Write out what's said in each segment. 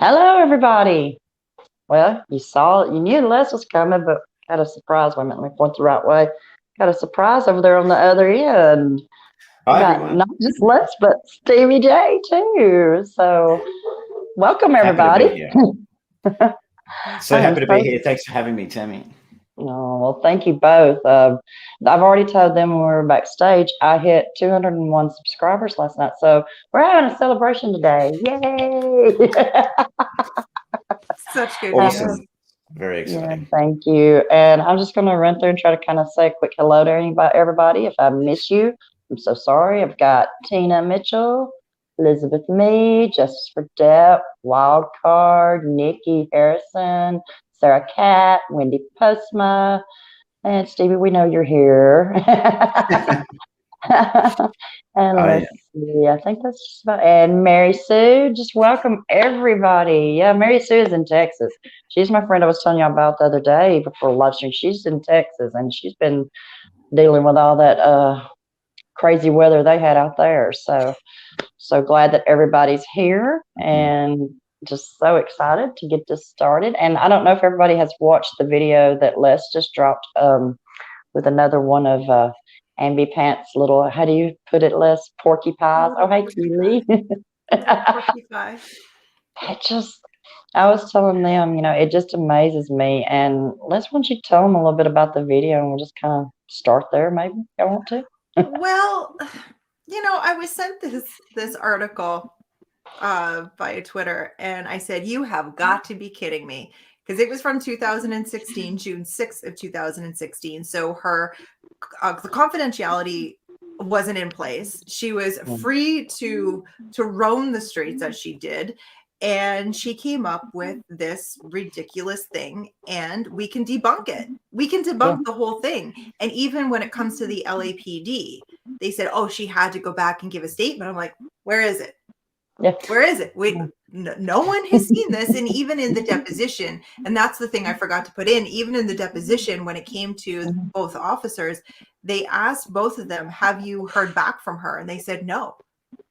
Hello, everybody. Well, you knew Les was coming, but got a surprise. Wait a minute, let me point the right way. Got a surprise over there on the other end. We Hi, got everyone. not just Les, but Stevie J too. So, welcome, Happy to be everybody. here. So I am happy to be so. here. Thanks for having me, Tammy. Oh, well, thank you both. I've already told them when we were backstage, I hit 201 subscribers last night. So, we're having a celebration today. Yay! Such good news. Awesome. Very Yeah, exciting. thank you. And I'm just going to run through and try to kind of say a quick hello to everybody. If I miss you, I'm so sorry. I've got Tina Mitchell, Elizabeth Mead, Justice for Depp, Wildcard, Nikki Harrison, Sarah Cat, Wendy Postma, and Stevie, we know you're here. And Oh, yeah. let's see, I think that's just about. And Mary Sue, just welcome everybody. Yeah, Mary Sue is in Texas. She's my friend I was telling you about the other day before live stream. She's in Texas and she's been dealing with all that crazy weather they had out there. So glad that everybody's here and just so excited to get this started. And I don't know if everybody has watched the video that Les just dropped with another one of Ambi Pants little, how do you put it, Les? Porky pies. Oh, hey, Keely. Porky pie. I was telling them, it just amazes me. And Les, why don't you tell them a little bit about the video and we'll just kind of start there, maybe, if you want to. Well, I was sent this article via Twitter, and I said, "You have got to be kidding me," because it was from 2016, June 6th of 2016. So her the confidentiality wasn't in place. She was free to roam the streets as she did. And she came up with this ridiculous thing, and we can debunk it. We can debunk the whole thing. And even when it comes to the LAPD, they said, "Oh, she had to go back and give a statement." I'm like, where is it? Yeah. Where is it? No one has seen this. And even in the deposition, and that's the thing I forgot to put in, even in the deposition, when it came to both officers, they asked both of them, "Have you heard back from her?" And they said no.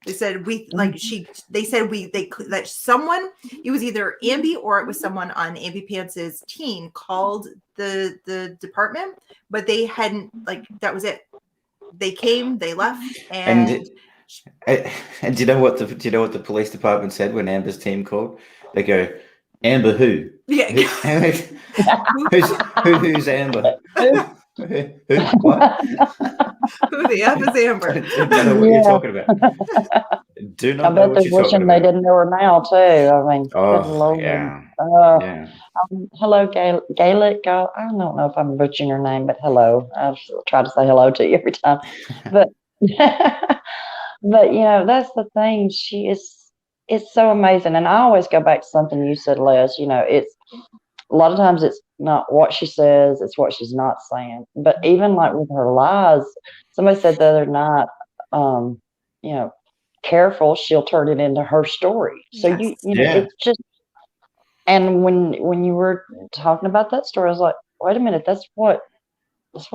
They said that someone, it was either Ambi or it was someone on Ambi Pants's team, called the department, but they hadn't, that was it. They came, they left, and do you know what the police department said when Amber's team called? They go, "Amber who? Yeah. Who's Amber? Who? What? Who the F is Amber?" I don't know what you're talking about. Do I not know bet what they're you're talking wishing they about. didn't know her now, too. I mean, good Oh, Lord. yeah. Yeah. Hello, Gaelic. I don't know if I'm butchering your name, but hello. I've tried to say hello to you every time. But, but that's the thing. It's so amazing. And I always go back to something you said, Les. It's a lot of times it's not what she says, it's what she's not saying. But even like with her lies, somebody said the other night, careful, she'll turn it into her story. So Yes. it's just. And when you were talking about that story, I was like, wait a minute, that's what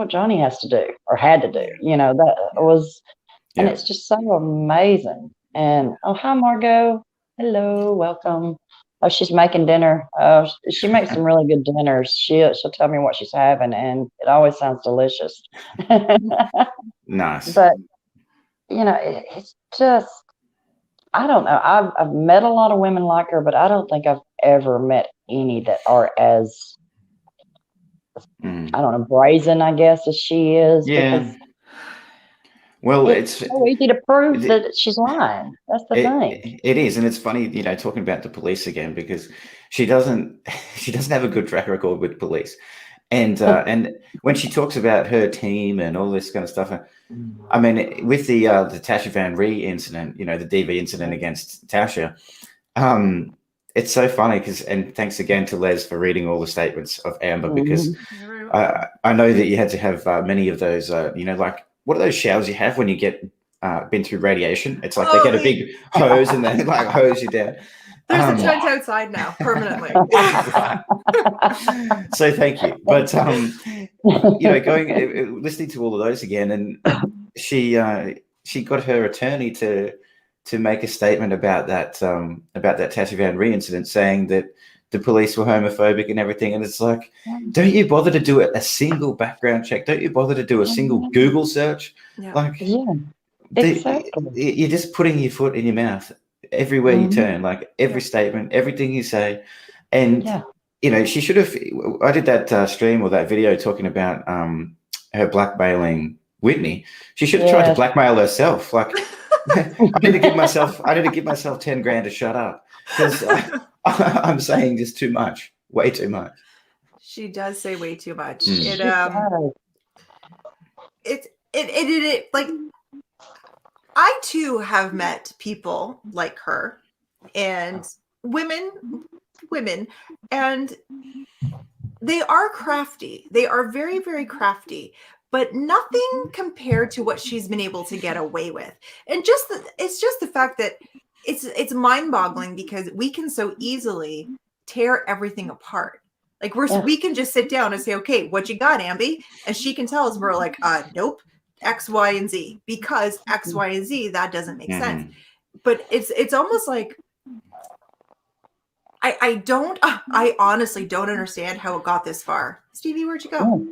Johnny has to do or had to do. That was, and it's just so amazing. And oh, hi, Margot. Hello, welcome. Oh, she's making dinner. She makes some really good dinners. She'll tell me what she's having, and it always sounds delicious. Nice. But it's just, I don't know. I've met a lot of women like her, but I don't think I've ever met any that are as I don't know, brazen, I guess, as she is. Yeah. Because Well, it's so easy to prove that she's lying. That's the thing. It is, and it's funny, talking about the police again, because she doesn't have a good track record with police, and when she talks about her team and all this kind of stuff, I mean, with the Tasha Van Ree incident, the DV incident against Tasha, it's so funny and thanks again to Les for reading all the statements of Amber, because I know that you had to have many of those, like, what are those showers you have when you get been through radiation? It's like they get a big hose and they like hose you down. There's a tent outside now, permanently. So thank you. But listening to all of those again, and she got her attorney to to make a statement about that Tashivaan incident, saying that the police were homophobic and everything. And it's like, don't you bother to do a single background check? Don't you bother to do a single Google search? Yeah. Like, Exactly. you're just putting your foot in your mouth everywhere you turn, like every statement, everything you say. And, you know, she should have, I did that stream or that video talking about her blackmailing Whitney. She should have tried to blackmail herself. Like, I need to give myself 10 grand to shut up, because I'm saying just too much, way too much. She does say way too much. Mm. It like, I too have met people like her, and women, and they are crafty. They are very, very crafty, but nothing compared to what she's been able to get away with. And it's just the fact that it's mind-boggling, because we can so easily tear everything apart. Like we can just sit down and say, okay, what you got, Ambi? And she can tell us, we're like, nope, X, Y, and Z, because X, Y, and Z, that doesn't make sense. But it's almost like, I honestly don't understand how it got this far. Stevie, where'd you go?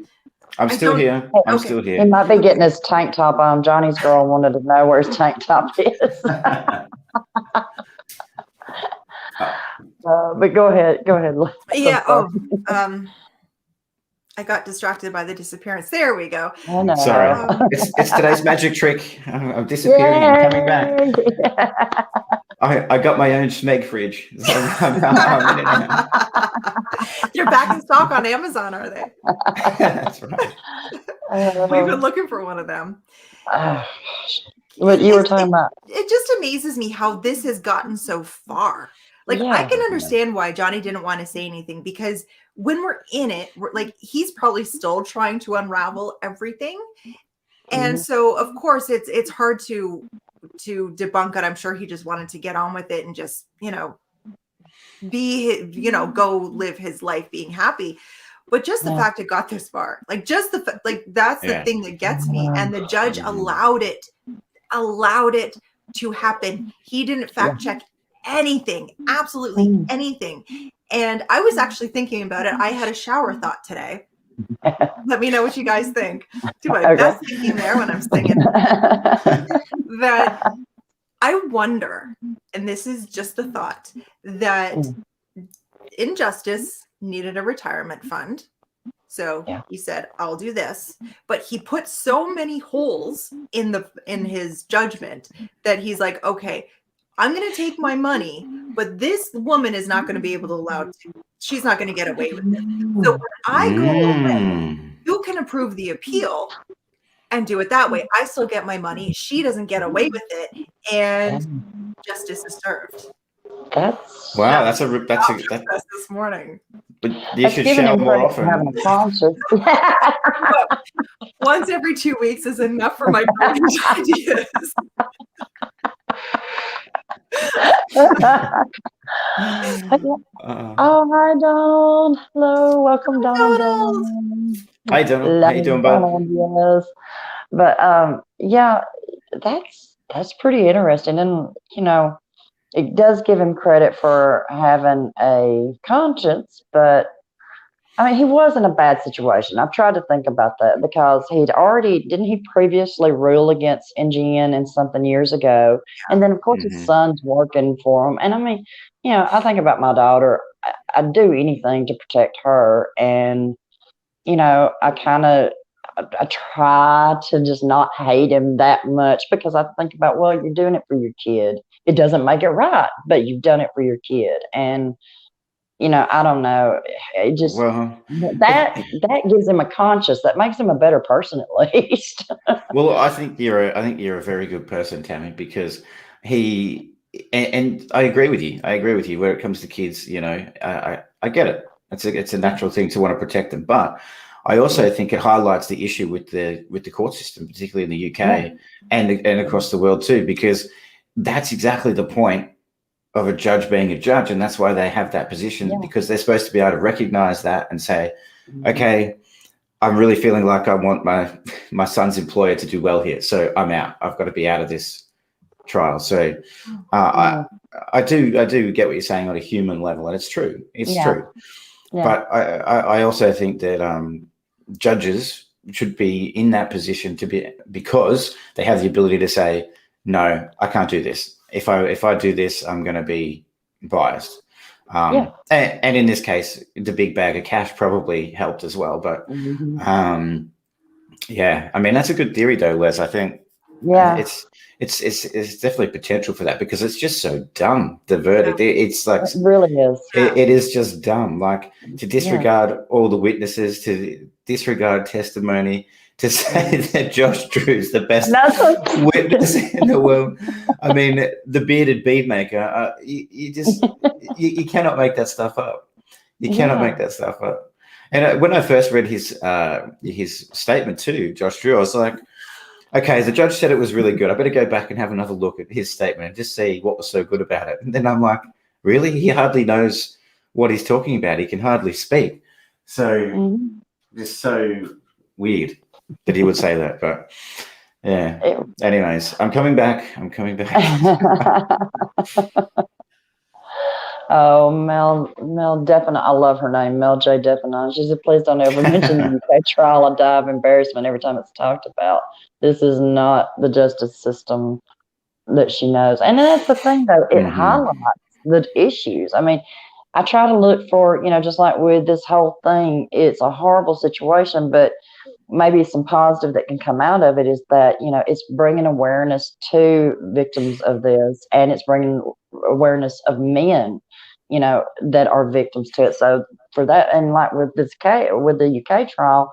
I'm still here. I'm still here. He might be getting his tank top on. Johnny's girl wanted to know where his tank top is. But go ahead. Yeah. I got distracted by the disappearance. There we go. I know. Sorry. It's today's magic trick. I'm disappearing and coming back. I got my own Schmeg fridge. So I'm in it now. They're back in stock on Amazon, are they? That's right. We've been looking for one of them. What you were talking about. It just amazes me how this has gotten so far. Like, I can understand why Johnny didn't want to say anything, because when we're in it, he's probably still trying to unravel everything. And so, of course, it's hard to debunk it. I'm sure he just wanted to get on with it and just, go live his life being happy. But just the fact it got this far, that's the thing that gets me. And the judge allowed it to happen. He didn't fact check anything, absolutely anything. And I was actually thinking about it. I had a shower thought today. Let me know what you guys think. Do my best thinking there when I'm singing. That I wonder, and this is just a thought, that Injustice needed a retirement fund. So he said, I'll do this. But he put so many holes in his judgment that he's like, okay, I'm going to take my money, but this woman is not going to be able to she's not going to get away with it. So when I go away, you can approve the appeal and do it that way. I still get my money. She doesn't get away with it, and justice is served. That's this morning. But you should shower more often. Having a conscience. Once every 2 weeks is enough for my brilliant ideas. Oh, hi, Donald. Hello, welcome, Donald. Hi, Donald. How you doing, bud? Yes, but that's pretty interesting, and it does give him credit for having a conscience, but I mean, he was in a bad situation. I've tried to think about that, because didn't he previously rule against NGN in something years ago? And then, of course, his son's working for him. And I mean, I think about my daughter. I'd do anything to protect her. And, I try to just not hate him that much, because I think about, well, you're doing it for your kid. It doesn't make it right, but you've done it for your kid. And, I don't know. It just that gives him a conscience that makes him a better person, at least. Well, I think you're a very good person, Tammy, because and I agree with you. Where it comes to kids, I get it. It's a natural thing to want to protect them, but I also think it highlights the issue with the court system, particularly in the UK and across the world too, because that's exactly the point of a judge being a judge, and that's why they have that position, because they're supposed to be able to recognize that and say, okay, I'm really feeling like I want my son's employer to do well here, so I'm out. I've got to be out of this trial. So I do get what you're saying on a human level, and it's true. It's true. Yeah. But I also think that judges should be in that position because they have the ability to say, no, I can't do this. If I do this, I'm going to be biased. And in this case, the big bag of cash probably helped as well. But yeah, I mean, that's a good theory though, Les. I think it's definitely potential for that because it's just so dumb. The verdict, it's like it really is. It is just dumb. Like to disregard all the witnesses, to disregard testimony, to say that Josh Drew's the best witness in the world. I mean, the bearded bead maker. You cannot make that stuff up. You cannot make that stuff up. And when I first read his statement to Josh Drew, I was like, okay, the judge said it was really good. I better go back and have another look at his statement and just see what was so good about it. And then I'm like, really? He hardly knows what he's talking about. He can hardly speak. So it's so weird that he would say that. But yeah. Anyways, I'm coming back. Oh, Mel Deppin. I love her name, Mel J. Deppin. She said, please don't ever mention the UK trial. I die of embarrassment every time it's talked about. This is not the justice system that she knows. And that's the thing, though. It highlights the issues. I mean, I try to look for, just like with this whole thing, it's a horrible situation, but maybe some positive that can come out of it is that, it's bringing awareness to victims of this, and it's bringing awareness of men, that are victims to it. So for that, and like with this case, with the UK trial,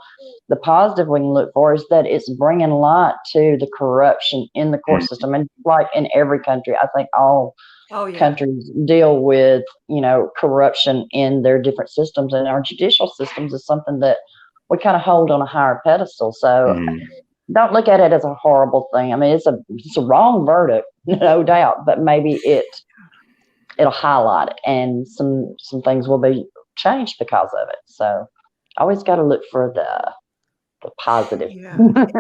the positive we can look for is that it's bringing light to the corruption in the court system. And like in every country, I think all countries deal with, corruption in their different systems, and our judicial systems is something that we kind of hold on a higher pedestal. So don't look at it as a horrible thing. I mean, it's a wrong verdict, no doubt, but maybe it'll highlight it, and some things will be changed because of it. So always got to look for the positive. Yeah.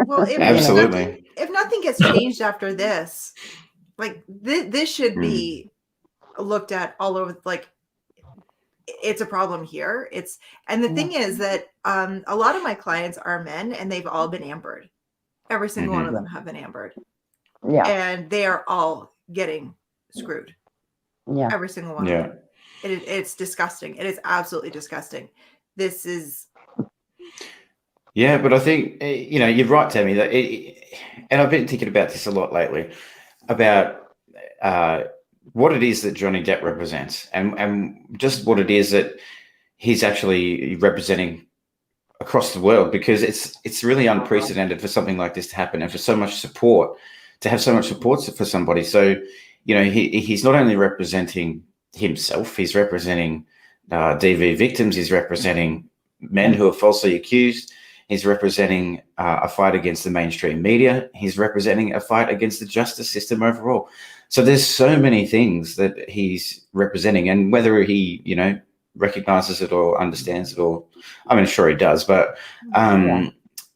Well, absolutely. If nothing gets changed after this, like this should be looked at all over. Like, it's a problem here. And the thing is that a lot of my clients are men, and they've all been ambered. Every single one of them have been ambered. Yeah. And they are all getting screwed. Yeah. Every single one of them. It's disgusting. It is absolutely disgusting. This is. Yeah, but I think, you're right, Tammy, that and I've been thinking about this a lot lately, about what it is that Johnny Depp represents, and just what it is that he's actually representing across the world, because it's really unprecedented for something like this to happen, and for so much support, to have so much support for somebody. So, he's not only representing himself, he's representing DV victims, he's representing men who are falsely accused, he's representing a fight against the mainstream media, he's representing a fight against the justice system overall. So there's so many things that he's representing, and whether he, recognizes it or understands it, or I mean, sure he does, but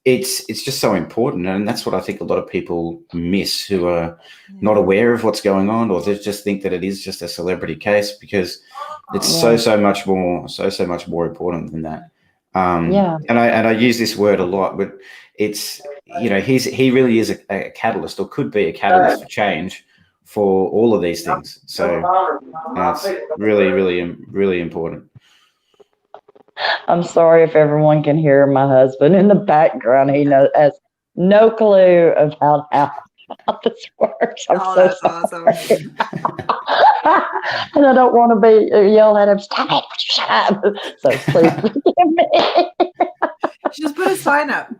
it's just so important. And that's what I think a lot of people miss, who are not aware of what's going on, or they just think that it is just a celebrity case, because it's so much more important than that. And I use this word a lot, but it's, he really is a catalyst, or could be a catalyst for change for all of these things. So it's really, really, really important. I'm sorry if everyone can hear my husband in the background. He has no clue about how this works. I'm so that's sorry. awesome. And I don't want to be yelling at him, stop it, shut up. So please forgive me. Just put a sign up.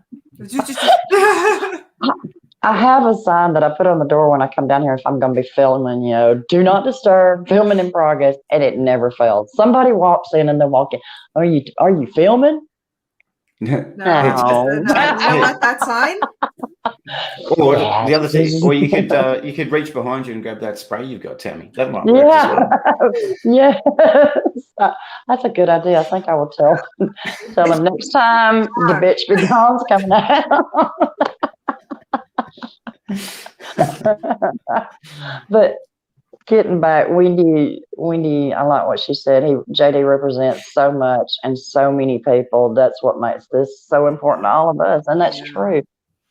I have a sign that I put on the door when I come down here if I'm going to be filming, do not disturb, filming in progress, and it never fails. Somebody walks in and they walk in. Are you filming? No. You know what, that sign? Or the other thing, or you could reach behind you and grab that spray you've got, Tammy. That might work as well. Yes. That's a good idea. I think I will tell him next time the bitch be gone's coming out. But getting back, Wendy, I like what she said. JD represents so much and so many people. That's what makes this so important to all of us, and that's true.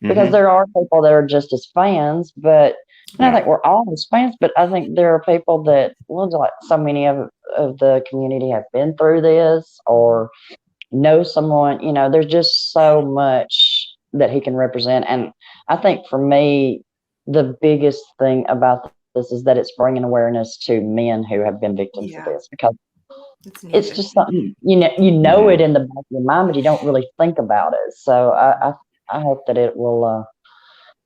Because there are people that are just as fans, but I think we're all as fans. But I think there are people that, well, like so many of the community have been through this or know someone. You know, there's just so much that he can represent, and I think for me, the biggest thing about this is that it's bringing awareness to men who have been victims of this, because it's just something, you know it in the back of your mind, but you don't really think about it. So I hope that it will.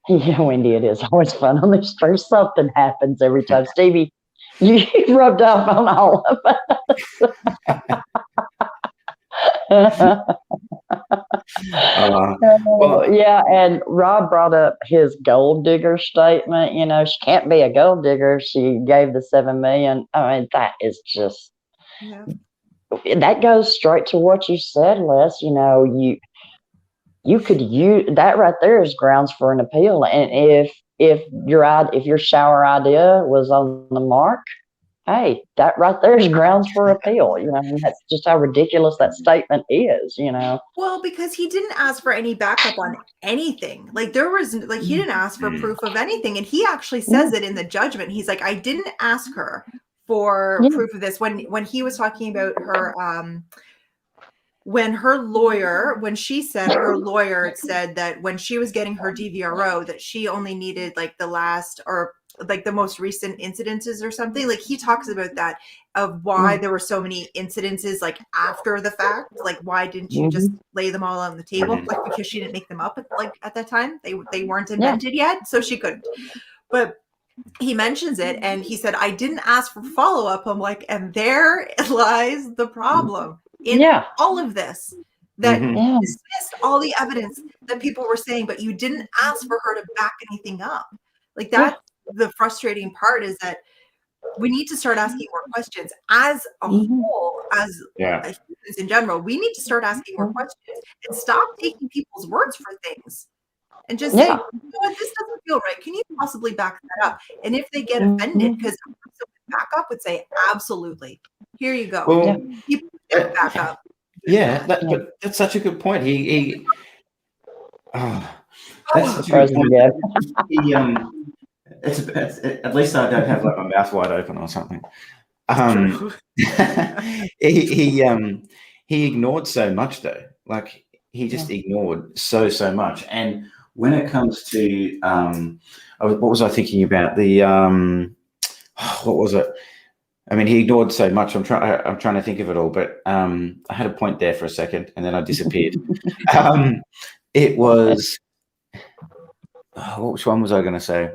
Yeah, Wendy, it is always fun on this first. Something happens every time. Stevie, you rubbed off on all of us. Yeah, and Rob brought up his gold digger statement. You know, she can't be a gold digger. She gave the $7 million. I mean, that is just that goes straight to what you said, Les. You know, you could use that right there as grounds for an appeal. And if your shower idea was on the mark, hey, that right there is grounds for appeal. You know, and that's just how ridiculous that statement is, you know. Well, because he didn't ask for any backup on anything. Like there was like he didn't ask for proof of anything. And he actually says it in the judgment. He's like, I didn't ask her for proof of this. When he was talking about her when she said her lawyer said that when she was getting her DVRO that she only needed like the last or like the most recent incidences or something. Like he talks about that of why there were so many incidences like after the fact. Like why didn't you just lay them all on the table? Like because she didn't make them up at that time. They weren't invented yet, so she couldn't. But he mentions it and he said, I didn't ask for follow-up. I'm like, and there lies the problem in all of this. That dismissed all the evidence that people were saying, but you didn't ask for her to back anything up. Like that's the frustrating part, is that we need to start asking more questions as a whole, as humans in general. We need to start asking more questions and stop taking people's words for things and just say, you know what, this doesn't feel right. Can you possibly back that up? And if they get offended, because a person with backup would say, absolutely, here you go. Well, People get back up. Yeah, but that's such a good point. That's such a good point. At least I don't have like my mouth wide open or something. He ignored so much though. Like he just ignored so much. And when it comes to what was I thinking about? What was it? I mean, he ignored so much. I'm trying to think of it all, but I had a point there for a second, and then I disappeared. It was which one was I going to say?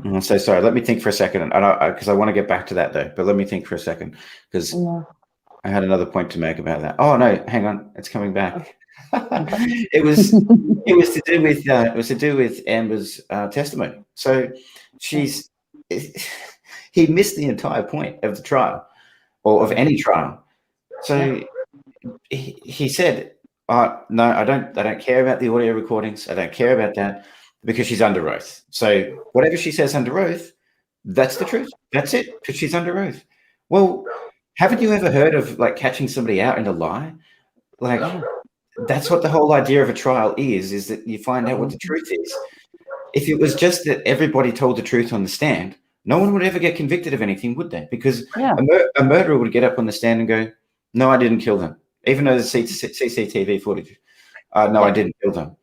I'm so sorry. Let me think for a second, because I want to get back to that though. But let me think for a second, because I had another point to make about that. Oh no, hang on, it's coming back. It was to do with Amber's testimony. So he missed the entire point of the trial, or of any trial. So he said, no, I don't care about the audio recordings. I don't care about that, because she's under oath. So whatever she says under oath, that's the truth. That's it, because she's under oath. Well, haven't you ever heard of like catching somebody out in a lie? Like that's what the whole idea of a trial is that you find out what the truth is. If it was just that everybody told the truth on the stand, no one would ever get convicted of anything, would they? Because a murderer would get up on the stand and go, no, I didn't kill them. Even though there's CCTV footage. No, I didn't kill them.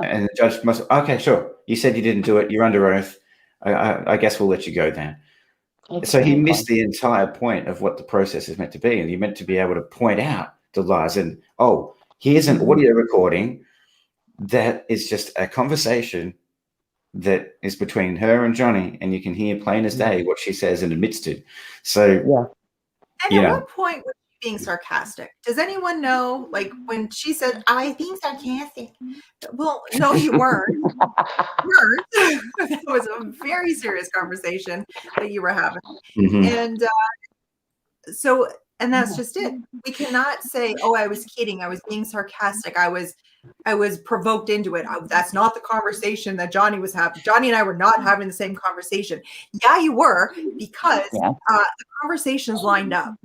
And the judge must, okay, sure. You said you didn't do it. You're under oath. I guess we'll let you go then. So he missed the entire point of what the process is meant to be. And you're meant to be able to point out the lies. And, here's an audio recording that is just a conversation that is between her and Johnny, and you can hear plain as day what she says and admits to. So, And at what point was she being sarcastic? Does anyone know? Like when she said, "I think sarcastic." Well, no, you weren't. It was a very serious conversation that you were having, and so And that's just it. We cannot say, oh, I was kidding. I was being sarcastic. I was provoked into it. That's not the conversation that Johnny was having. Johnny and I were not having the same conversation. Yeah, you were, because the conversations lined up.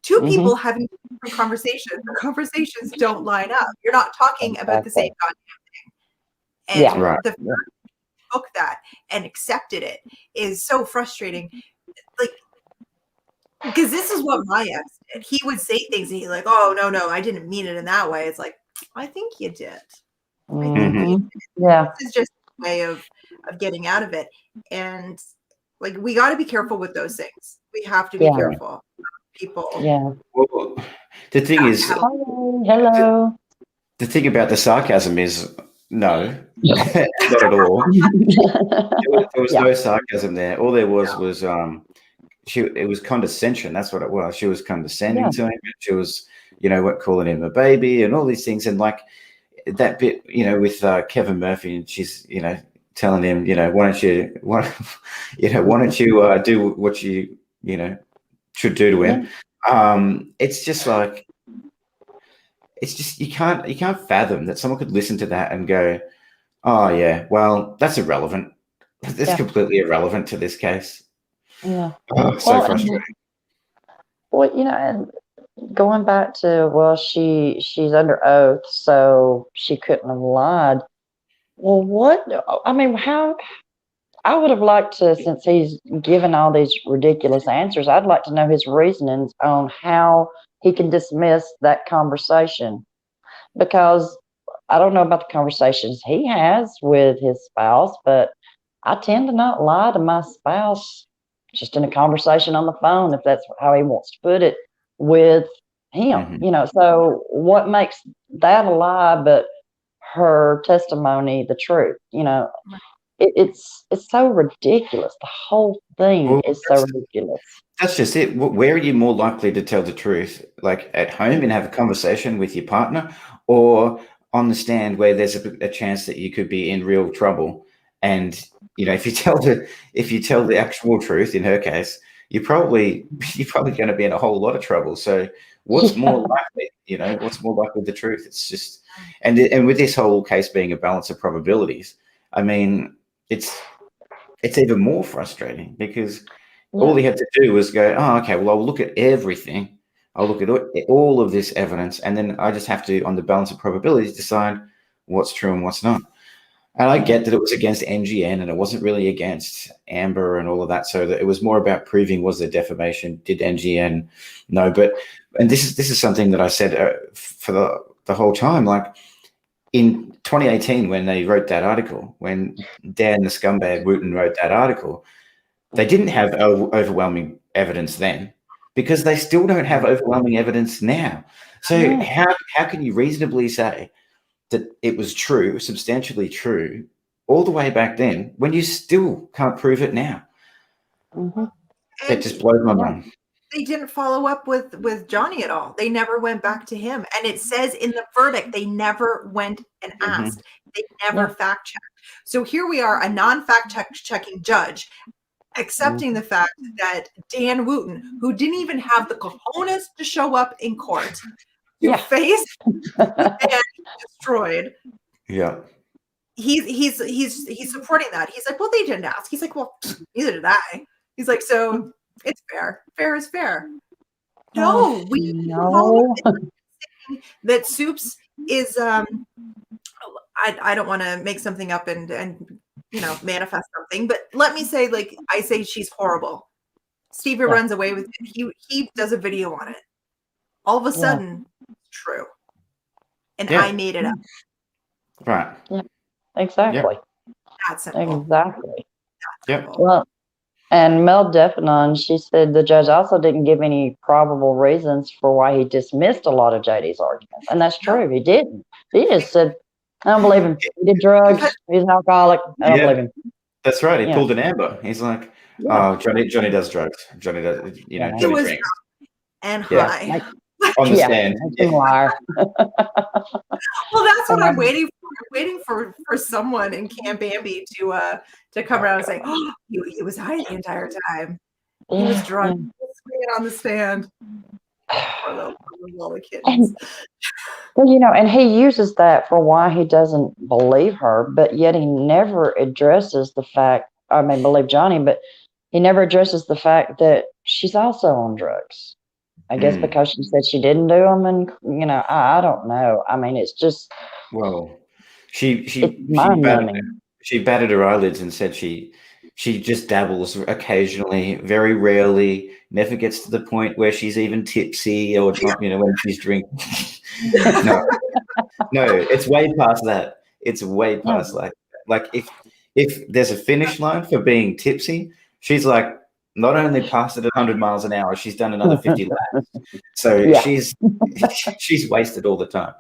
Two people having different conversations. The conversations don't line up. You're not talking about the same goddamn thing. And the fact that you took that and accepted it is so frustrating. Like, because this is what my ex did. He would say things and he's like, oh, no, I didn't mean it in that way. It's like, I think you did. I think you did. Yeah. This is just a way of getting out of it. And like, we got to be careful with those things. We have to be careful. People. Yeah. Well, the thing is, hello. The thing about the sarcasm is, no, not at all. There was no sarcasm there. All there was it was condescension. That's what it was. She was condescending to him. She was, calling him a baby and all these things. And like that bit, with Kevin Murphy, and she's, telling him, why don't you do what you, should do to him. It's just like, you can't fathom that someone could listen to that and go, oh yeah, well, that's irrelevant. That's completely irrelevant to this case. Yeah. So frustrating. And going back to, she's under oath, so she couldn't have lied. Well, how I would have liked to, since he's given all these ridiculous answers, I'd like to know his reasonings on how he can dismiss that conversation. Because I don't know about the conversations he has with his spouse, but I tend to not lie to my spouse just in a conversation on the phone, if that's how he wants to put it, with him. So what makes that a lie but her testimony the truth? It's so ridiculous. The whole thing is so ridiculous. That's just it. Where are you more likely to tell the truth? Like at home and have a conversation with your partner, or on the stand where there's a chance that you could be in real trouble? And if you tell the actual truth, in her case, you're probably going to be in a whole lot of trouble. So what's more likely? What's more likely the truth? It's just, and with this whole case being a balance of probabilities, I mean, it's even more frustrating because all he had to do was go, oh, okay, well, I'll look at everything. I'll look at all of this evidence, and then I just have to, on the balance of probabilities, decide what's true and what's not. And I get that it was against NGN and it wasn't really against Amber and all of that. So that it was more about proving, was there defamation? Did NGN know? And this is something that I said for the whole time. Like in 2018, when they wrote that article, when Dan the scumbag Wooten wrote that article, they didn't have overwhelming evidence then, because they still don't have overwhelming evidence now. So how can you reasonably say that it was true, substantially true, all the way back then, when you still can't prove it now? That just blows my mind. They didn't follow up with Johnny at all. They never went back to him. And it says in the verdict, they never went and asked. They never fact checked. So here we are, a non-fact checking judge, accepting the fact that Dan Wooten, who didn't even have the cojones to show up in court, to face and destroyed. Yeah. He's supporting that. He's like, well, they didn't ask. He's like, well, neither did I. He's like, so it's fair. Fair is fair. No, we know that Soups is I don't want to make something up and manifest something, but let me say, like, I say she's horrible. Stevie runs away with it. He does a video on it. All of a sudden, it's true. And I made it up. Right. Yeah. Exactly. Yep. That's simple. Exactly. Yep. Well, and Mel Deffinon, she said the judge also didn't give any probable reasons for why he dismissed a lot of JD's arguments. And that's true. He didn't. He just said, I don't believe him. He did drugs. He's an alcoholic. I don't believe him. That's right. He pulled an Amber. He's like, oh, Johnny does drugs. Johnny does, Johnny drinks. And high. On the stand. Liar. Well, that's what I'm waiting for. I'm waiting for someone in Camp Bambi to come around and say, oh, he was high the entire time. He was drunk. He was swinging on the stand. Poor little kittens. And well, and he uses that for why he doesn't believe her, but yet he never addresses the fact. I mean, believe Johnny, but he never addresses the fact that she's also on drugs. I guess because she said she didn't do them, and I don't know. I mean, it's just Well, it's mind numbing. she batted her eyelids and said she just dabbles occasionally, very rarely, never gets to the point where she's even tipsy or drunk, when she's drinking. No, it's way past that. It's way past like if there's a finish line for being tipsy, she's like not only passed it at 100 miles an hour, she's done another 50 laps. So Yeah. she's wasted all the time.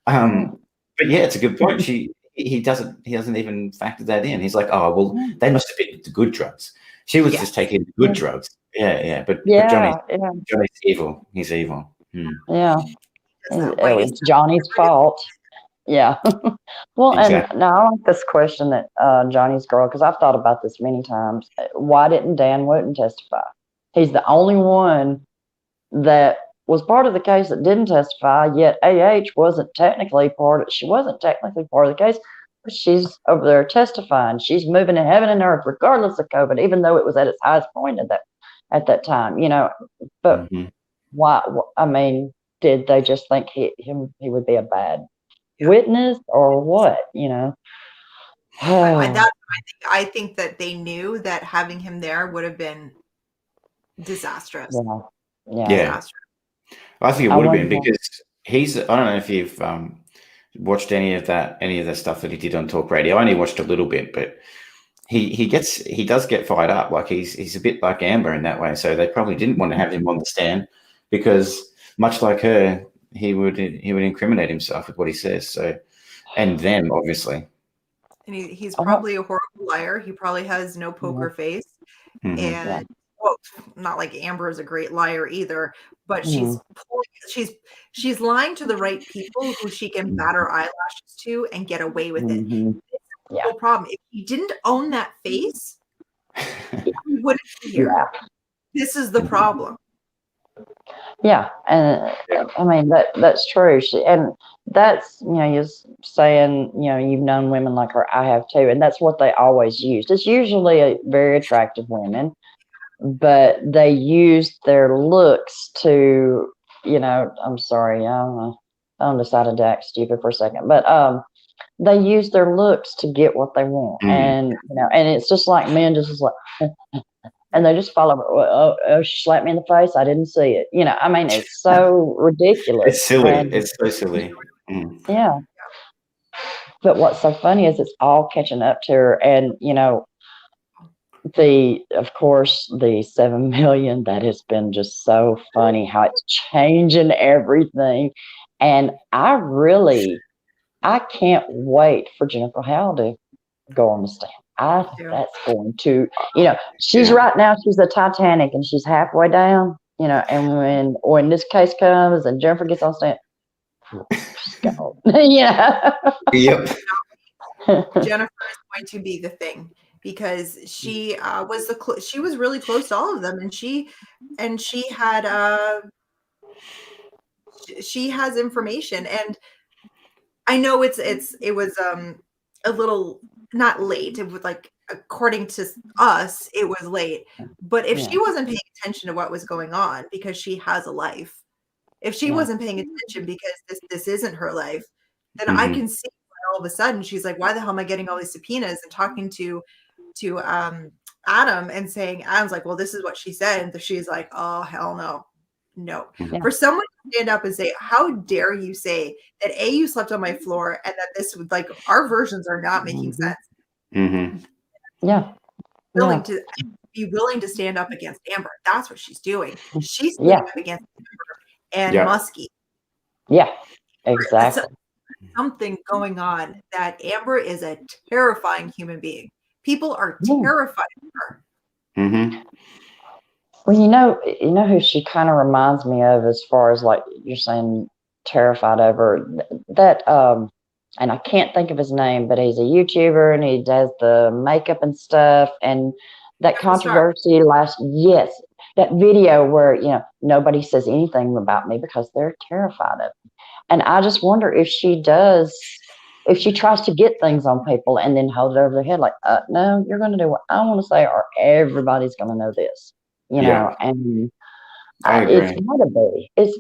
But yeah, it's a good point. He doesn't even factor that in. He's like, oh well, they must have been the good drugs. She was just taking the good drugs. Yeah. But Johnny's evil. He's evil. Yeah. It's Johnny's fault. Yeah. Well, Exactly. and now I like this question that Johnny's girl, because I've thought about this many times. Why didn't Dan Wooten testify? He's the only one that was part of the case that didn't testify, yet she wasn't technically part of the case, but she's over there testifying. She's moving in heaven and earth regardless of COVID, even though it was at its highest point at that time, but why? I mean, did they just think he would be a bad witness or what? I think that they knew that having him there would have been disastrous. Yeah. Disastrous. I think it would have been because I don't know if you've watched any of the stuff that he did on talk radio. I only watched a little bit, but he does get fired up. Like he's a bit like Amber in that way. So they probably didn't want to have him on the stand because much like her, he would incriminate himself with what he says. So, and them obviously. And he's probably a horrible liar. He probably has no poker face. And well, not like Amber is a great liar either, but she's lying to the right people who she can bat her eyelashes to and get away with it. No problem. If he didn't own that face, he wouldn't be here. This is the problem. Yeah, and I mean that's true. And that's you're saying you've known women like her. I have too, and that's what they always used. It's usually very attractive women, but they used their looks to I'm sorry, I decided to act stupid for a second, but they use their looks to get what they want, and and it's just like men just like. And they just follow. Oh, she slapped me in the face. I didn't see it. I mean, it's so ridiculous. It's silly. It's so silly. Yeah. But what's so funny is it's all catching up to her, and of course, the 7 million. That has been just so funny how it's changing everything, and I can't wait for Jennifer Howell to go on the stand. I think that's going to, she's right now, she's the Titanic and she's halfway down, and when this case comes and Jennifer gets on stand, she's gone. Yep. Jennifer is going to be the thing because she was really close to all of them, and she has information, and I know it was a little not late. It was like, according to us, it was late. But if she wasn't paying attention to what was going on because she has a life, if she wasn't paying attention because this isn't her life, then I can see all of a sudden she's like, why the hell am I getting all these subpoenas? And talking to Adam and saying, Adam's like, well, this is what she said. And she's like, oh, hell no. No. For someone to stand up and say, how dare you say that you slept on my floor and that this would our versions are not making sense. Yeah. To be willing to stand up against Amber. That's what she's doing. She's standing up against Amber and Muskie. Yeah, exactly. Something going on that Amber is a terrifying human being. People are terrified of her. Well, you know who she kind of reminds me of, as far as like you're saying, terrified of her. That and I can't think of his name, but he's a YouTuber and he does the makeup and stuff. And that controversy that video where, nobody says anything about me because they're terrified of me. And I just wonder if she tries to get things on people and then hold it over their head like, no, you're going to do what I want to say or everybody's going to know this, Yeah, and I it's agree.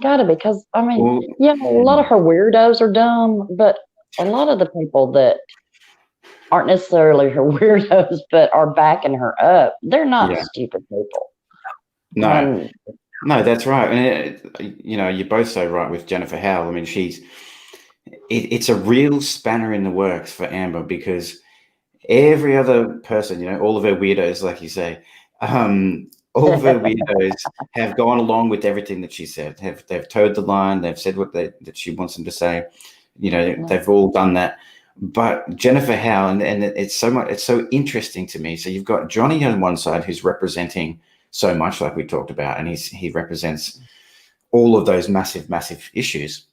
got to be because, I mean, Well, a lot of her weirdos are dumb, but a lot of the people that aren't necessarily her weirdos, but are backing her up, they're not yeah, stupid people. no, And no, that's right. And you're both so right with Jennifer Howell. I mean, it's a real spanner in the works for Amber because every other person, all of her weirdos, like you say, all of her weirdos have gone along with everything that she said. They've towed the line. They've said that she wants them to say. They've all done that. But Jennifer Howell, and it's so interesting to me. So you've got Johnny on one side who's representing so much, like we talked about, and he represents all of those massive, massive issues.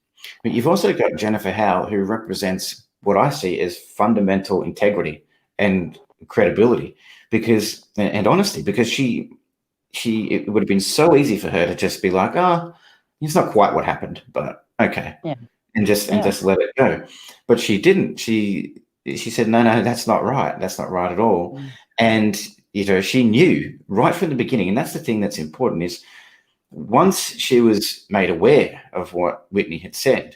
But you've also got Jennifer Howell, who represents what I see as fundamental integrity and credibility, and honesty, because it would have been so easy for her to just be like, oh, it's not quite what happened, but okay, yeah, and just let it go. But she didn't. She said, no, that's not right. That's not right at all. And she knew right from the beginning, and that's the thing that's important is once she was made aware of what Whitney had said,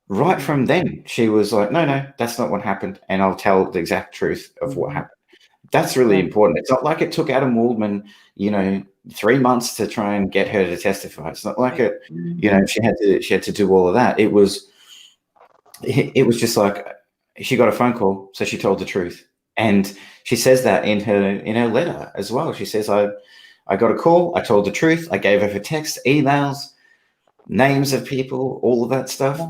right from then she was like, no, that's not what happened, and I'll tell the exact truth of what happened. That's really important. It's not like it took Adam Waldman 3 months to try and get her to testify. It's not like she had to do all of that. It was just like she got a phone call, so she told the truth. And she says that in her letter as well. She says, I got a call, I told the truth, I gave her her text, emails, names of people, all of that stuff,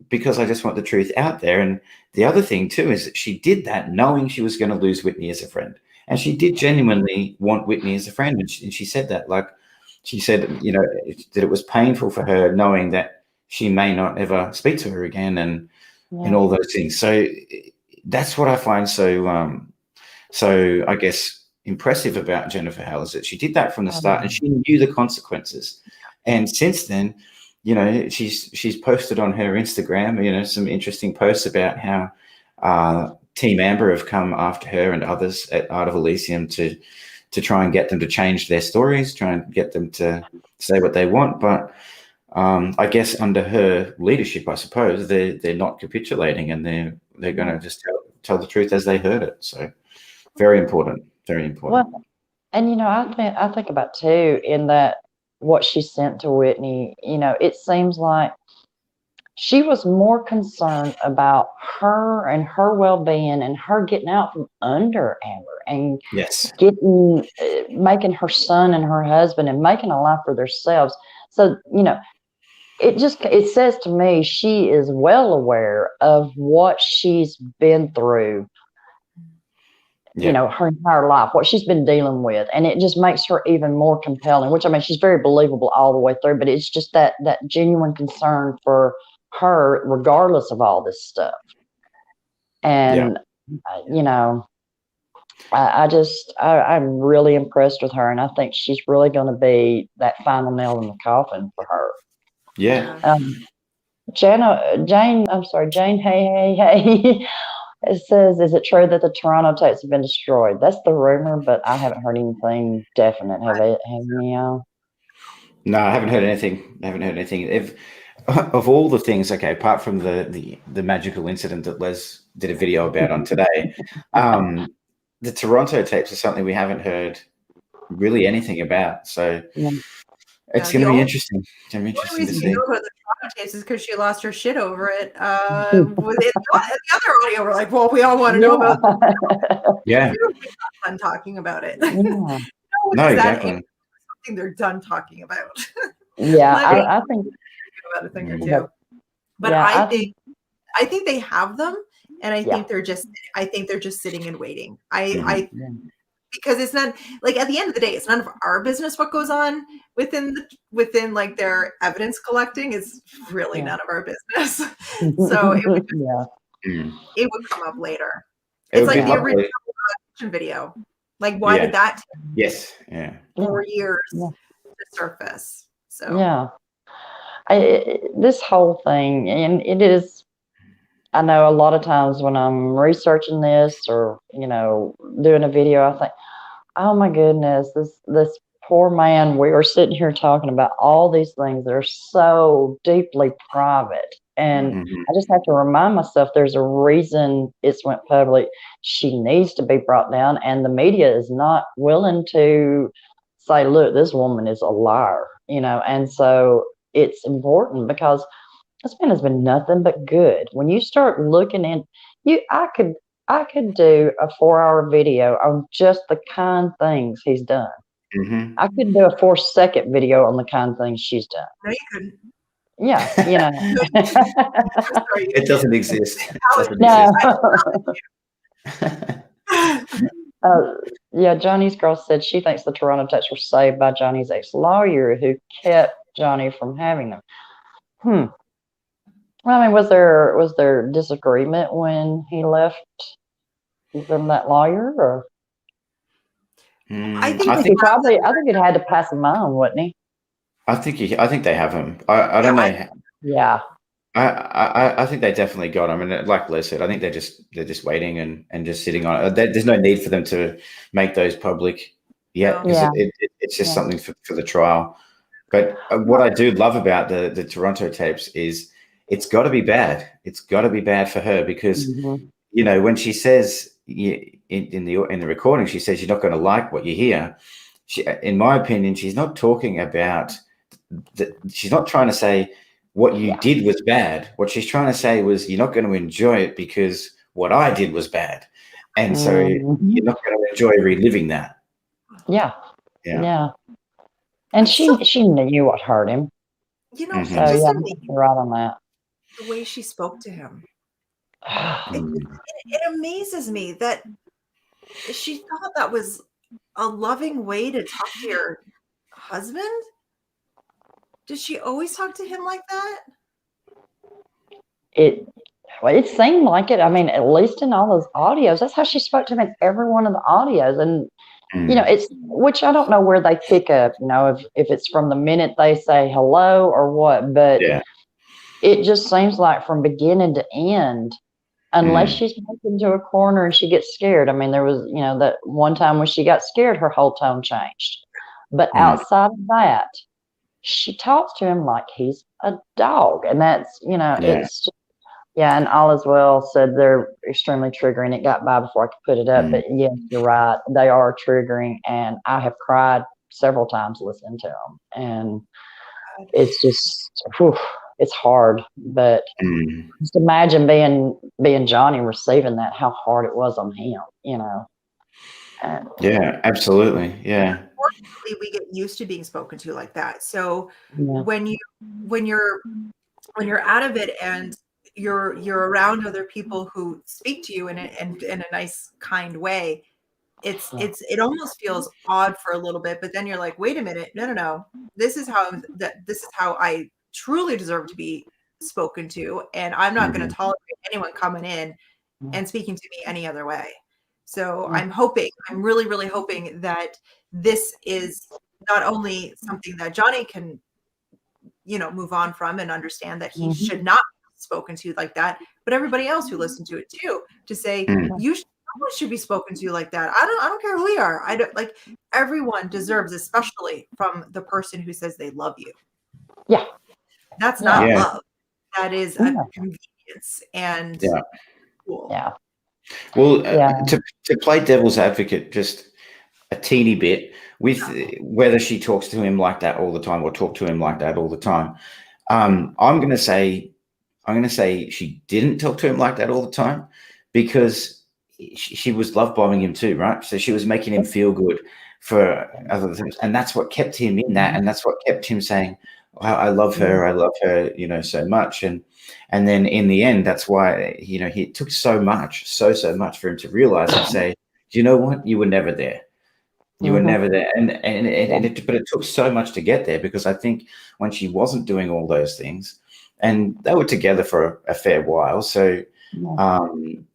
because I just want the truth out there. And the other thing too is that she did that knowing she was going to lose Whitney as a friend. And she did genuinely want Whitney as a friend. And she said that, like she said, that it was painful for her knowing that she may not ever speak to her again and all those things. So that's what I find so I guess impressive about Jennifer Howell is that she did that from the start and she knew the consequences. And since then, she's posted on her Instagram, some interesting posts about how Team Amber have come after her and others at Art of Elysium to try and get them to change their stories, try and get them to say what they want. But I guess under her leadership, I suppose they're not capitulating and they're going to just tell the truth as they heard it. So very important, very important. well, and I think about too in that what she sent to Whitney. It seems like she was more concerned about her and her well-being and her getting out from under Amber and Yes, making her son and her husband and making a life for themselves. So it says to me she is well aware of what she's been through, her entire life, what she's been dealing with. And it just makes her even more compelling, which, I mean, she's very believable all the way through, but it's just that genuine concern for her, regardless of all this stuff. And, I'm really impressed with her. And I think she's really going to be that final nail in the coffin for her. Yeah. Jane, hey. It says, is it true that the Toronto tapes have been destroyed? That's the rumor, but I haven't heard anything definite. Have any y'all? No, I haven't heard anything. Of all the things, okay, apart from the magical incident that Les did a video about on today, the Toronto tapes are something we haven't heard really anything about. So it's going to be interesting. It's going to be interesting to see. The Toronto tapes is because she lost her shit over it. The other audio, we're like, well, we all want to know about. Yeah. You're done talking about it. No, exactly. Something they're done talking about. I think about a thing or two. But I think they have them, and I think they're just sitting and waiting. Because it's not like at the end of the day, it's none of our business what goes on within like their evidence collecting is really none of our business. So it would come up later. It's like the original video. Like, why did that take 4 years to surface. So Yeah. This whole thing, and it is, I know a lot of times when I'm researching this or, doing a video, I think, oh my goodness, this poor man, we are sitting here talking about all these things that are so deeply private. And Mhm. I just have to remind myself there's a reason it's went public. She needs to be brought down, and the media is not willing to say, look, this woman is a liar, and so it's important because this man has been nothing but good. When you start looking in, I could do a 4-hour video on just the kind things he's done. Mhm. I could do a 4-second video on the kind things she's done. no, you couldn't. Yeah, No, you couldn't. I'm sorry, you It doesn't can't. exist. It How doesn't no. exist. uh, yeah, Johnny's girl said she thinks the Toronto tapes were saved by Johnny's ex-lawyer who kept Johnny from having them. Well, I mean, was there disagreement when he left from that lawyer, or? I Mm, think I I they think he think have probably. I think it had to pass him on, wouldn't he? I think they have him. I yeah, don't know. Yeah. I think they definitely got him, and like Les said, I think they're just waiting and just sitting on it. There's no need for them to make those public yet no. because Yeah. it's just Yeah. something for the trial. But what I do love about the Toronto tapes is it's got to be bad. It's got to be bad for her because Mhm. when she says in the recording, she says you're not going to like what you hear. In my opinion, she's not talking about she's not trying to say what you Yeah. did was bad. What she's trying to say was you're not going to enjoy it because what I did was bad, and so Mhm. you're not going to enjoy reliving that. Yeah. Yeah. Yeah. And I'm still, she knew what hurt him. So it's Mhm. just yeah, amazing you're right on that. the way she spoke to him. It, Mm. it amazes me that she thought that was a loving way to talk to your husband. Did she always talk to him like that? It well, it seemed like it. I mean, at least in all those audios, that's how she spoke to him in every one of the audios. And Mm. it's which I don't know where they pick up. If it's from the minute they say hello or what, but Yeah. it just seems like from beginning to end, unless Mm. she's backed into a corner and she gets scared. I mean, there was, that one time when she got scared, her whole tone changed. But Mm. outside of that, she talks to him like he's a dog. And that's, Yeah. it's just, yeah. And all as well said they're extremely triggering. It got by before I could put it up. Mm. But yes, you're right. They are triggering. And I have cried several times listening to them. And it's just, whew, it's hard. But Mm. just imagine being Johnny receiving that, how hard it was on him. And Yeah. Absolutely. Yeah. Unfortunately, we get used to being spoken to like that. So yeah, when you're out of it and you're around other people who speak to you in a nice, kind way, yeah, it almost feels odd for a little bit, but then you're like, wait a minute, no. This is how I truly deserve to be spoken to, and I'm not going Mhm. to tolerate anyone coming in and speaking to me any other way. So yeah, I'm really, really hoping that this is not only something that Johnny can, move on from and understand that he mhm, should not be spoken to like that, but everybody else who listened to it too, to say, Mm. no one should be spoken to like that. I don't care who we are. I don't like everyone deserves, especially from the person who says they love you. yeah, That's yeah, not Yeah. love. That is a yeah, convenience and Yeah. cool. yeah, Well, yeah, to play devil's advocate just a teeny bit with whether she talks to him like that all the time or talk to him like that all the time. I'm going to say she didn't talk to him like that all the time because she was love bombing him too, right? So she was making him feel good for other things, and that's what kept him in that, and that's what kept him saying, I love her, so much." And then in the end, that's why it took so much for him to realize and say, "Do you know what? You were never there. You were mhm, never there." yeah, But it took so much to get there because I think when she wasn't doing all those things, and they were together for a fair while, so yeah, um,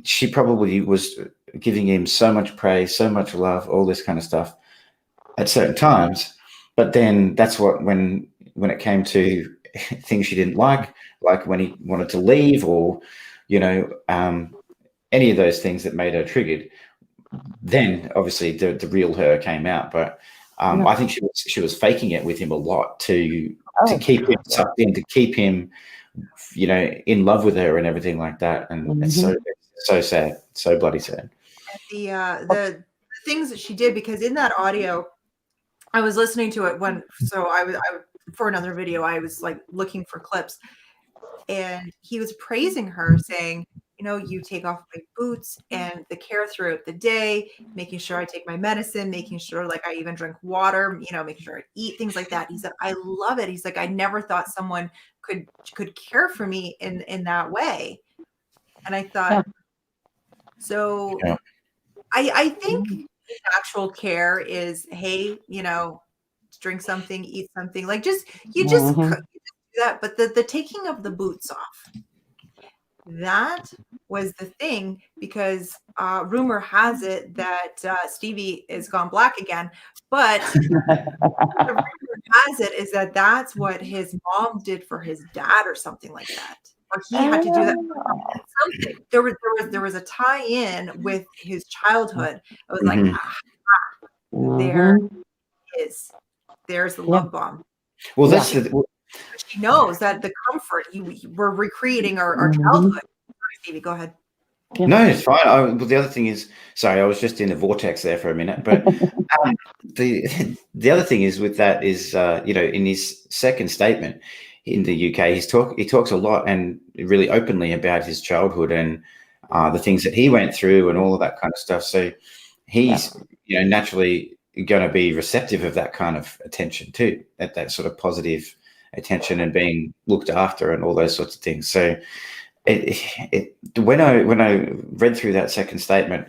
she probably was giving him so much praise, so much love, all this kind of stuff at certain times. but then that's when it came to things she didn't like when he wanted to leave, or any of those things that made her triggered, then obviously the real her came out. But I think she was faking it with him a lot to keep him sucked in, to keep him, in love with her and everything like that. And it's so sad, so bloody sad. The things that she did, because in that audio, I was listening to it for another video, I was like looking for clips, and he was praising her, saying, you take off my boots and the care throughout the day, making sure I take my medicine, making sure like I even drink water, making sure I eat, things like that. He said, I love it. He's like, I never thought someone could care for me in that way. And I thought, so I think actual care is, hey, drink something, eat something, like you just do that. But the taking of the boots off, that was the thing, because rumor has it that Stevie is gone black again. But the rumor has it is that that's what his mom did for his dad or something like that. Or he had to do that. Something. There was a tie-in with his childhood. I was like, there is. There's the love bomb. Well, that's she knows that the comfort we're recreating our childhood. Stevie, go ahead. No, it's fine. Well, the other thing is, sorry, I was just in a vortex there for a minute. But the other thing is with that is, in his second statement in the UK, he talks a lot and really openly about his childhood and the things that he went through and all of that kind of stuff. So he's, naturally going to be receptive of that kind of attention too, at that sort of positive attention and being looked after and all those sorts of things. So when I read through that second statement,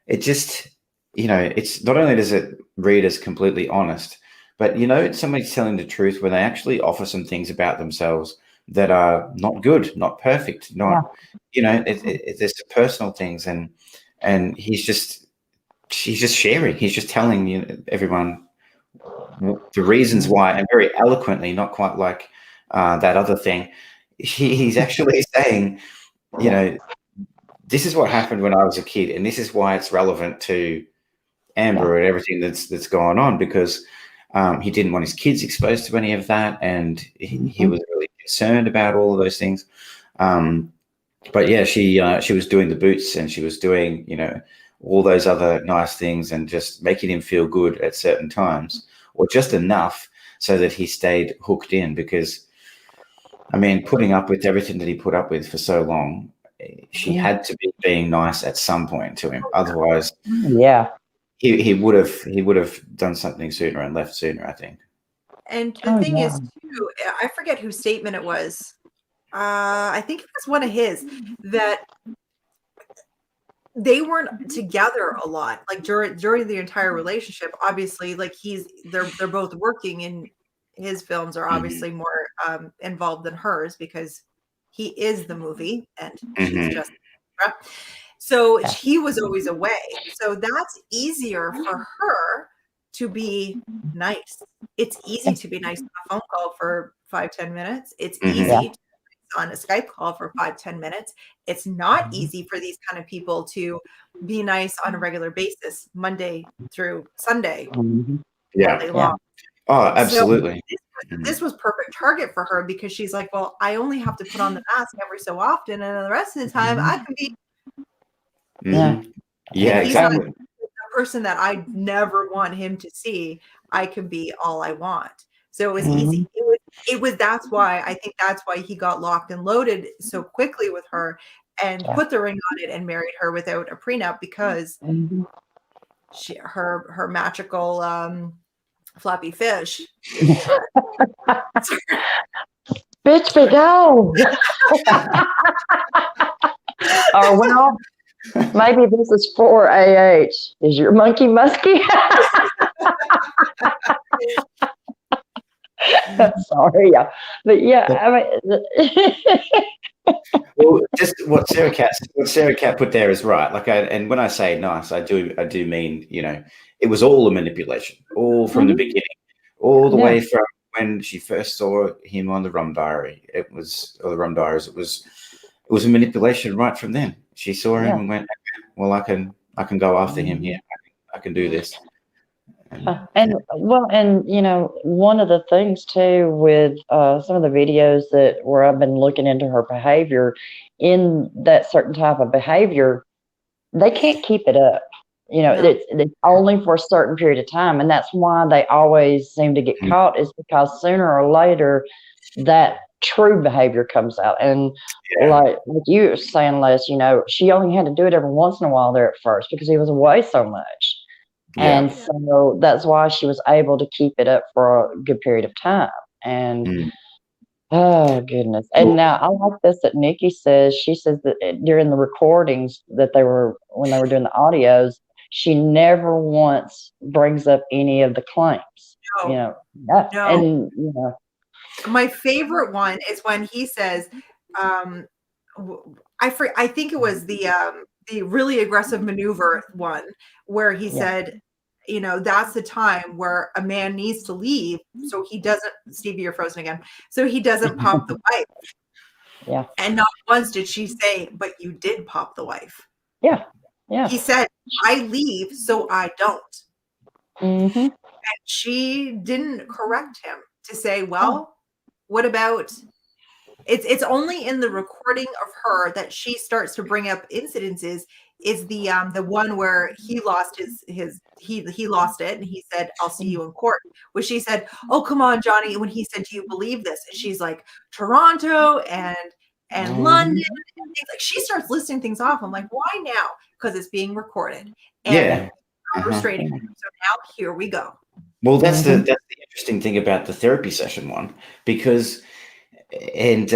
it just, it's not only does it read as completely honest, but somebody's telling the truth when they actually offer some things about themselves that are not good, not perfect, not there's some personal things, and he's just sharing, he's just telling everyone the reasons why, and very eloquently, not quite like that other thing. He's actually saying, this is what happened when I was a kid, and this is why it's relevant to Amber and everything that's going on, because he didn't want his kids exposed to any of that, and he was really concerned about all of those things. But yeah, she was doing the boots, and she was doing all those other nice things, and just making him feel good at certain times, or just enough so that he stayed hooked in. Because I mean, putting up with everything that he put up with for so long, she had to be being nice at some point to him. Otherwise, he would have done something sooner and left sooner, I think. And the thing is, too, I forget whose statement it was. I think it was one of his, that they weren't together a lot, like during the entire relationship. Obviously, like they're both working, and his films are obviously more involved than hers, because he is the movie and she's just. So he was always away. So that's easier for her to be nice. It's easy to be nice on a phone call for 5-10 minutes. It's easy to be nice on a Skype call for 5-10 minutes. It's not easy for these kind of people to be nice on a regular basis, Monday through Sunday, all day long. Oh, absolutely. So this was perfect target for her, because she's like, well, I only have to put on the mask every so often, and the rest of the time I can be exactly. The person that I never want him to see, I can be all I want. So it was easy. It was that's why I think that's why he got locked and loaded so quickly with her, and put the ring on it and married her without a prenup, because her magical floppy fish. Bitch, be go. Or well, maybe this is for AH. Is your monkey musky? Sorry, but I mean, well, just what Sarah Cat put there is right. Like, and when I say nice, I do mean, it was all a manipulation, all from the beginning, all the Yeah. way from when she first saw him on the Rum Diary. It was a manipulation right from then. She saw him Yeah. and went, well, I can go after him here. I can do this. And well, and one of the things too with some of the videos where I've been looking into her behavior, in that certain type of behavior, they can't keep it up. No. It's only for a certain period of time, and that's why they always seem to get caught, is because sooner or later that true behavior comes out. And like you were saying, Les, she only had to do it every once in a while there at first because he was away so much. And so that's why she was able to keep it up for a good period of time. And oh goodness. And now I like this that Nikki says. She says that during the recordings when they were doing the audios, she never once brings up any of the claims. No. And my favorite one is when he says, I think it was the really aggressive maneuver one, where he said, that's the time where a man needs to leave so he doesn't, Stevie, you're frozen again, so he doesn't pop the wife. Yeah. And not once did she say, but you did pop the wife. Yeah. Yeah. He said, I leave so I don't. Mm-hmm. And she didn't correct him to say, well, what about, it's only in the recording of her that she starts to bring up incidences, is the one where he lost he lost it, and he said, I'll see you in court, where she said, oh, come on, Johnny, when he said, do you believe this? And she's like, Toronto and London and things. Like, she starts listing things off. I'm like, why now? Because it's being recorded and restraining him. So now here we go. Well, that's the interesting thing about the therapy session one, because you guys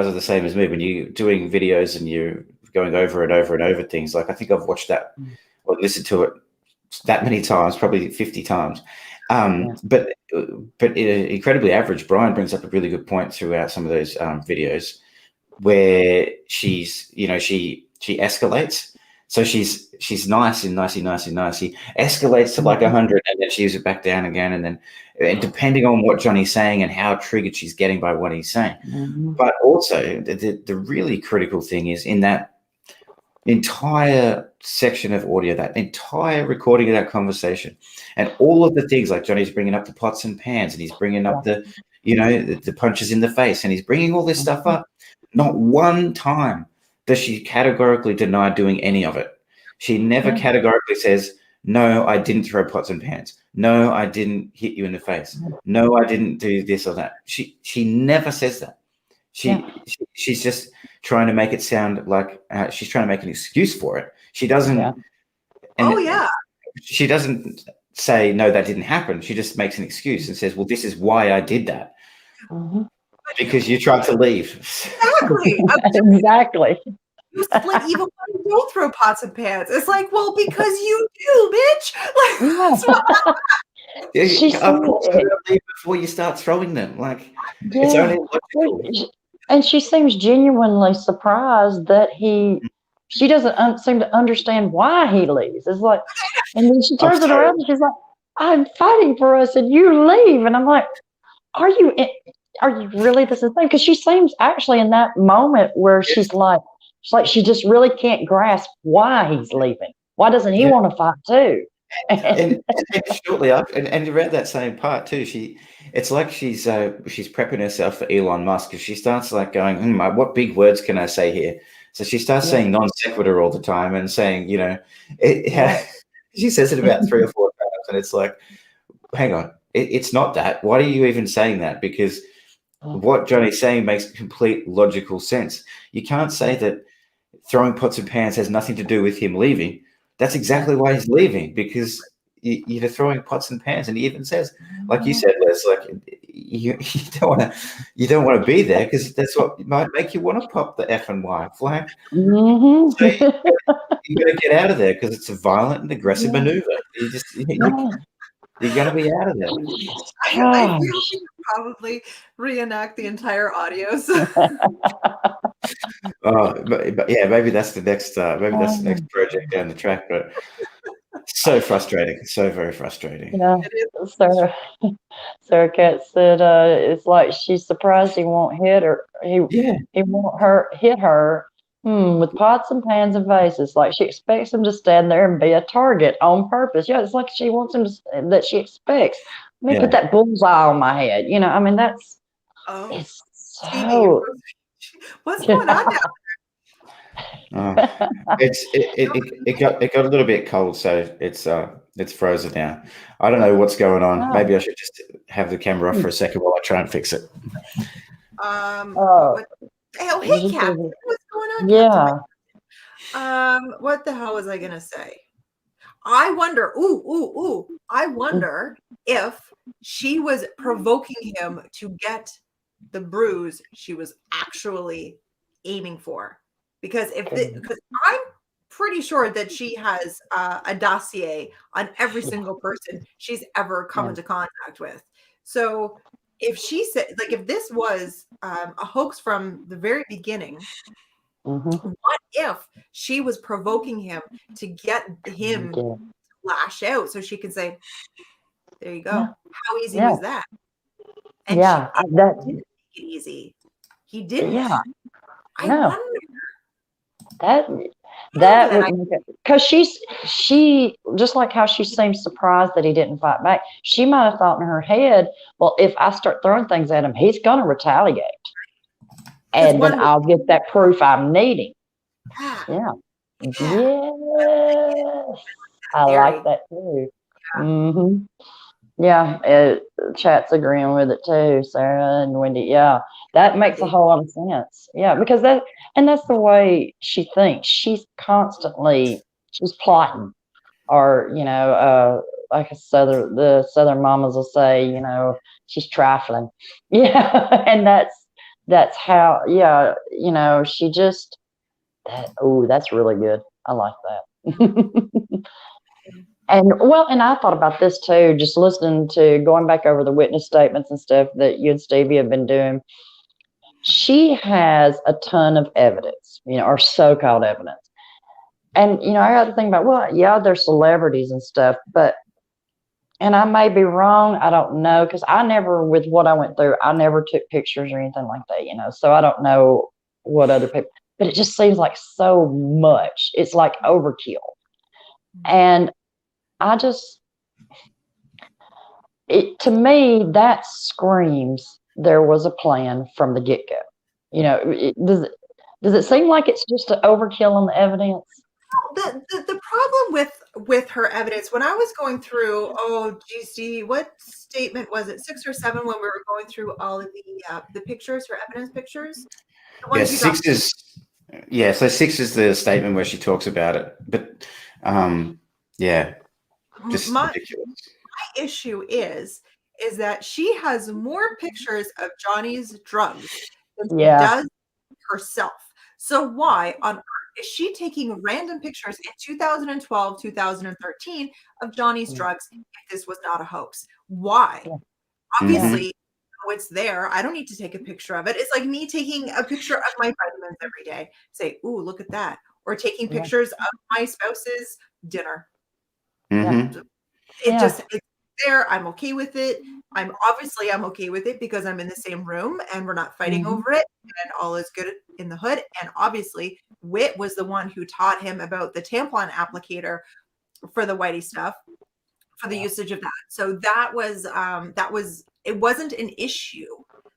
are the same as me when you're doing videos and you're going over and over and over things. Like, I think I've watched that or listened to it that many times, probably 50 times. But incredibly average, Brian brings up a really good point throughout some of those videos where she's, she escalates. So she's nice and nicey, escalates to like 100, and then she uses it back down again. And then depending on what Johnny's saying and how triggered she's getting by what he's saying. But also the really critical thing is in that entire section of audio, that entire recording of that conversation, and all of the things like Johnny's bringing up the pots and pans, and he's bringing up the punches in the face, and he's bringing all this stuff up. Not one time does she categorically deny doing any of it. She never categorically says, no, I didn't throw pots and pans. No, I didn't hit you in the face. No, I didn't do this or that. She never says that. She's just trying to make it sound like she's trying to make an excuse for it. She doesn't. She doesn't say, no, that didn't happen. She just makes an excuse and says, well, this is why I did that. Because you tried to leave. Exactly. Exactly. You split even when you don't throw pots and pans. It's like, well, because you do, bitch. Like, She's leave before you start throwing them. Like, it's only logical. And she seems genuinely surprised that she doesn't seem to understand why he leaves. It's like, and then she turns it around and she's like, I'm fighting for us and you leave. And I'm like, are you really this is the thing? Because she seems actually in that moment where she's like she just really can't grasp why he's leaving. Why doesn't he want to fight too? and shortly after, and around that same part too, it's like she's prepping herself for Elon Musk, because she starts like going, what big words can I say here? So she starts saying non sequitur all the time and saying, she says it about 3 or 4 times, and it's like, hang on, it's not that. Why are you even saying that? Because what Johnny's saying makes complete logical sense. You can't say that throwing pots and pans has nothing to do with him leaving. That's exactly why he's leaving, because you're throwing pots and pans. And he even says, like you said, Les, like you don't want to be there, because that's what might make you want to pop the F and Y flag. So you got to get out of there, because it's a violent and aggressive maneuver. You're going to be out of there. I feel we could probably reenact the entire audios. But yeah, maybe that's the next project down the track. But So frustrating. So very frustrating. Yeah. It is. Sarah Cat said, it's like she's surprised he won't hit her. Yeah. He won't hit her. With pots and pans and vases. Like she expects him to stand there and be a target on purpose. Yeah, it's like she wants him to, that she expects. Let me put Yeah. that bullseye on my head. I mean, Oh, it's Stevie, so. what's going on now? It got a little bit cold, so it's frozen now. I don't know what's going on. Maybe I should just have the camera off for a second while I try and fix it. Oh, What the hell? Hey, you Captain, said- what's going on, yeah. Captain? What the hell was I gonna say? I wonder. Ooh. I wonder if she was provoking him to get the bruise she was actually aiming for. Because because I'm pretty sure that she has a dossier on every single person she's ever come into contact with. So if she said, like, if this was a hoax from the very beginning, what if she was provoking him to get him to lash out so she can say, there you go. How easy was that? And she didn't make it easy. He didn't. Yeah. I wonder. That would make it, because she just like how she seems surprised that he didn't fight back. She might have thought in her head, well, if I start throwing things at him, he's gonna retaliate. And then I'll get that proof I'm needing. Yeah. Yes. I like that too. Yeah, chat's agreeing with it too, Sarah and Wendy. Yeah, that makes a whole lot of sense. Yeah, because that's the way she thinks. She's plotting, or like the southern mamas will say, she's trifling. Yeah, and that's how. Yeah, she just. That's really good. I like that. And I thought about this too, just listening to going back over the witness statements and stuff that you and Stevie have been doing. She has a ton of evidence, or so-called evidence. And, I got to think about, well, yeah, they're celebrities and stuff, and I may be wrong. I don't know. Because with what I went through, I never took pictures or anything like that, so I don't know what other people, but it just seems like so much. It's like overkill. And to me, that screams there was a plan from the get-go. Does it seem like it's just an overkill on the evidence? The problem with her evidence, when I was going through, what statement was it, 6 or 7, when we were going through all of the pictures, her evidence pictures? Yeah, 6 is. Yeah, so 6 is the statement where she talks about it, but yeah, just ridiculous. My issue is that she has more pictures of Johnny's drugs than she does herself. So why on earth is she taking random pictures in 2012, 2013 of Johnny's drugs if this was not a hoax? Why? Obviously, it's there. I don't need to take a picture of it. It's like me taking a picture of my vitamins every day. Say, ooh, look at that. Or taking pictures of my spouse's dinner. It's there. I'm okay with it. I'm okay with it because I'm in the same room and we're not fighting over it, and all is good in the hood. And obviously, Whit was the one who taught him about the tampon applicator for the whitey stuff, for the usage of that. So that was it wasn't an issue.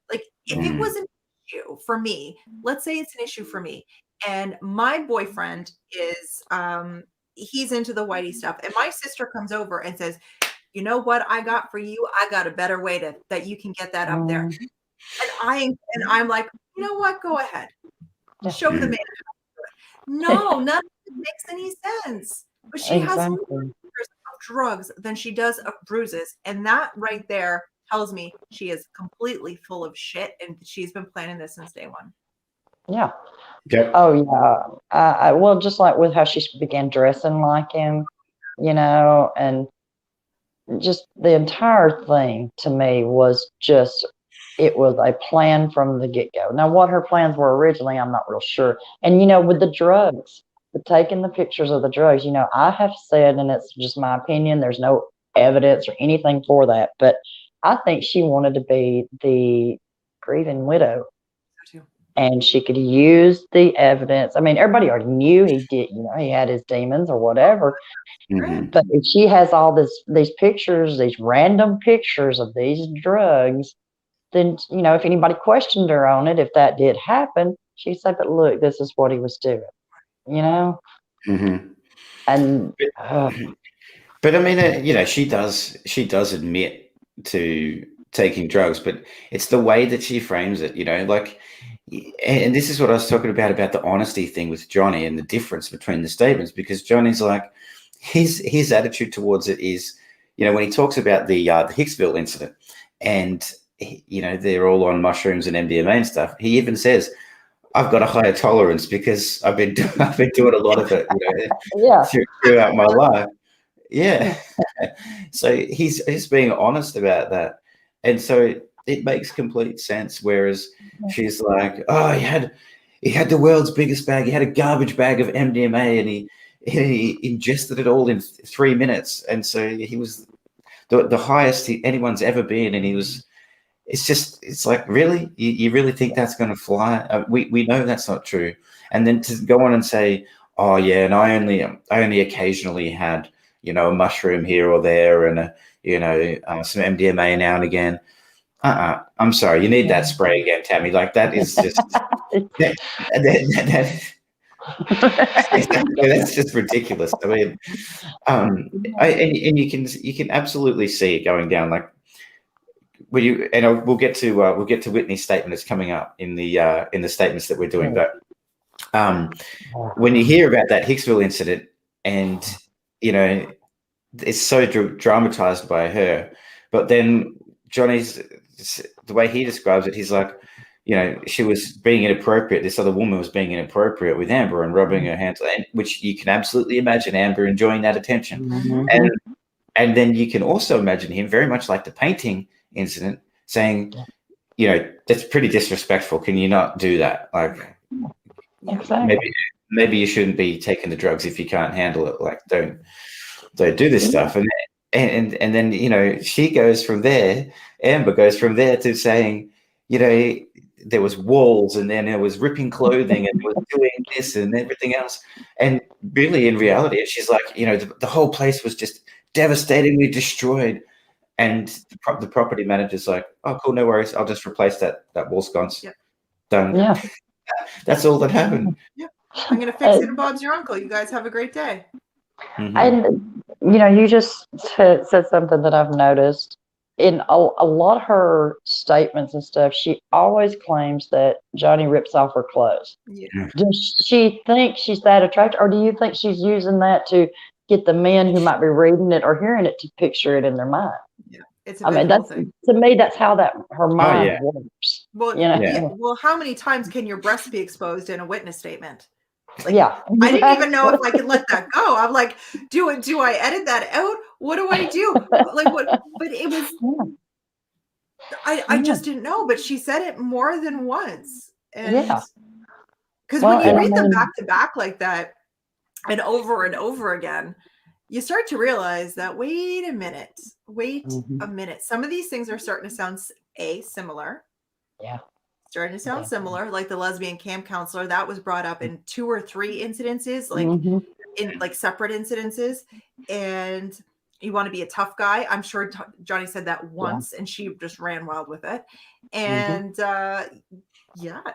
Like, if it was an issue for me, let's say it's an issue for me, and my boyfriend is he's into the whitey stuff, and my sister comes over and says, you know what I got for you? I got a better way that you can get that up there. And I'm like, you know what? Go ahead. Show the man how to do it. No, none of it makes any sense. But she has more pictures of drugs than she does of bruises. And that right there tells me she is completely full of shit, and she's been planning this since day one. Yeah. Okay. Oh, yeah. Well, just like with how she began dressing like him, and just the entire thing to me was it was a plan from the get-go. Now, what her plans were originally, I'm not real sure. And, with the drugs, but taking the pictures of the drugs, I have said, and it's just my opinion, there's no evidence or anything for that, but I think she wanted to be the grieving widow. And she could use the evidence. I mean, everybody already knew he did, he had his demons or whatever. Mhm. But if she has all these pictures, these random pictures of these drugs, then, if anybody questioned her on it, if that did happen, she'd say, but look, this is what he was doing, Mhm. And But I mean, she does admit to taking drugs, but it's the way that she frames it, like, and this is what I was talking about the honesty thing with Johnny and the difference between the statements, because Johnny's like, his attitude towards it is, when he talks about the Hicksville incident, and they're all on mushrooms and MDMA and stuff, he even says, I've got a higher tolerance because I've been doing a lot of it, yeah, throughout my life. Yeah. So he's being honest about that. And so it makes complete sense. Whereas she's like, oh, he had the world's biggest bag. He had a garbage bag of MDMA and he ingested it all in 3 minutes. And so he was the highest anyone's ever been. And it's like, really? You really think that's going to fly? We know that's not true. And then to go on and say, oh yeah, and I only occasionally had, a mushroom here or there, and some MDMA now and again. I'm sorry, you need that spray again, Tammy. Like, that is just that's just ridiculous. I mean, and you can absolutely see it going down. Like, we'll get to Whitney's statement that's coming up in the statements that we're doing, but when you hear about that Hicksville incident, and it's so dramatized by her, but then Johnny's, the way he describes it, he's like, she was being inappropriate. This other woman was being inappropriate with Amber and rubbing her hands, which you can absolutely imagine Amber enjoying that attention. Mm-hmm. And then you can also imagine him, very much like the painting incident, saying, that's pretty disrespectful. Can you not do that? Like, exactly. maybe you shouldn't be taking the drugs if you can't handle it. Like, don't do this stuff. And then she goes from there. Amber goes from there to saying, there was walls, and then it was ripping clothing, and it was doing this and everything else. And really, in reality, she's like, the whole place was just devastatingly destroyed. And the property manager's like, oh, cool, no worries. I'll just replace that wall sconce. Yep. Done. Yeah. That's all that happened. Yeah. I'm going to fix it, and Bob's your uncle. You guys have a great day. Mm-hmm. And, you just said something that I've noticed. In a lot of her statements and stuff, she always claims that Johnny rips off her clothes. Yeah. Does she think she's that attractive, or do you think she's using that to get the men who might be reading it or hearing it to picture it in their mind? Yeah, it's a visual thing. To me, that's how her mind works. Well, well, how many times can your breast be exposed in a witness statement? Like, I didn't even know if I could let that go. I'm like, do I edit that out? What do I do? Like, what? But it was, I just didn't know. But she said it more than once, and because when you read them back to back like that, and over again, you start to realize that wait a minute, some of these things are starting to sound similar. Yeah. Starting to sound similar, like the lesbian camp counselor that was brought up in 2 or 3 incidences, like in like separate incidences. And you want to be a tough guy. I'm sure Johnny said that once, and she just ran wild with it. And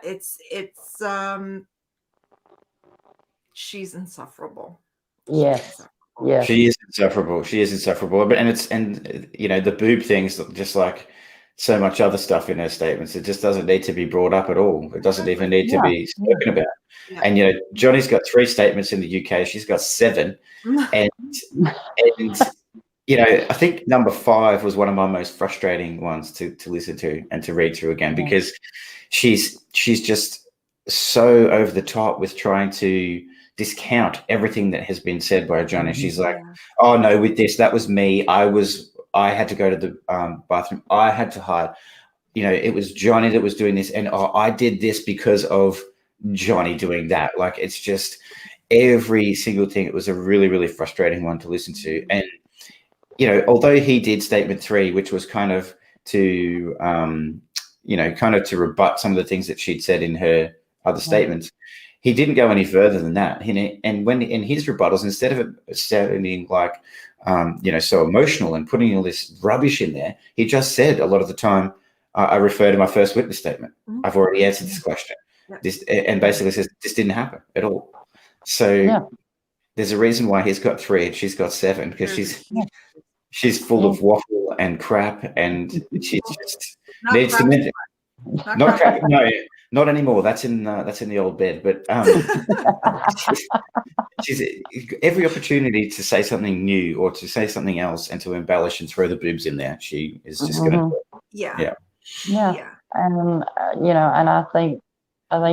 it's she's insufferable. Yes. Yeah. She is insufferable. But the boob thing's just like so much other stuff in her statements. It just doesn't need to be brought up at all. It doesn't even need to be spoken about. Yeah. And Johnny's got 3 statements in the UK. She's got 7, and I think number 5 was one of my most frustrating ones to listen to and to read through again, because she's just so over the top with trying to discount everything that has been said by Johnny. She's like, oh no, with this, that was me. I had to go to the bathroom. I had to hide. It was Johnny that was doing this, and I did this because of Johnny doing that. Like, it's just, every single thing. It was a really, really frustrating one to listen to. And, you know, although he did statement 3, which was kind of to, kind of to rebut some of the things that she'd said in her other statements, he didn't go any further than that. And when in his rebuttals, instead of it sounding like, so emotional and putting all this rubbish in there, he just said a lot of the time, I refer to my first witness statement. I've already answered this question. This, and basically says this didn't happen at all. So there's a reason why he's got 3 and she's got 7, because she's full of waffle and crap, and she just needs to mention. Not crap, no, not anymore. That's in the old bed. But she's every opportunity to say something new or to say something else and to embellish and throw the boobs in there. She is just going to. Yeah. And and I think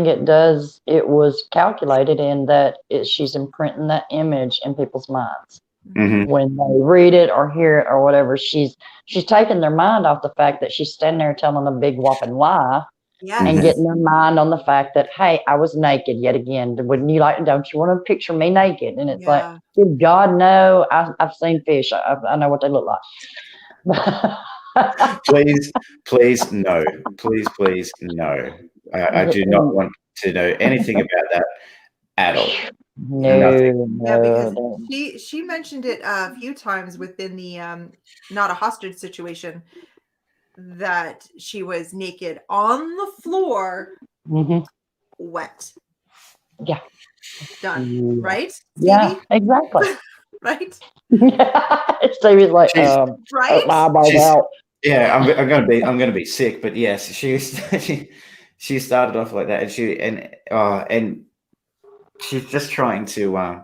it was calculated in that she's imprinting that image in people's minds. When they read it or hear it or whatever, she's taking their mind off the fact that she's standing there telling a big whopping lie, and getting their mind on the fact that, hey, I was naked yet again. Don't you want to picture me naked? And it's like, good God, no, I've seen fish. I know what they look like. Please, no. Please, no. I do not want to know anything about that at all. No, because she mentioned it a few times within the not a hostage situation, that she was naked on the floor, wet. Yeah. Done. Right? Stevie? Yeah, exactly. Right? Stevie's like, right? My eyeballs out. Yeah, I'm gonna be sick, but yes, she started off like that, and she's just trying to.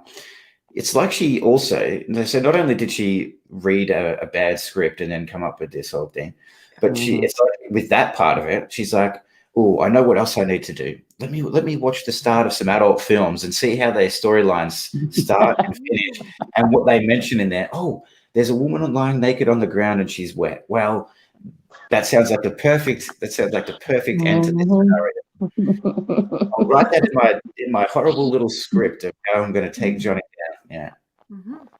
It's like she also. So not only did she read a bad script and then come up with this whole thing, but it's like with that part of it, she's like, "Oh, I know what else I need to do. Let me watch the start of some adult films and see how their storylines start and finish, and what they mention in there. Oh, there's a woman lying naked on the ground and she's wet. Well, that sounds like the perfect end to this scenario. I'll write that in my horrible little script of how I'm going to take Johnny down.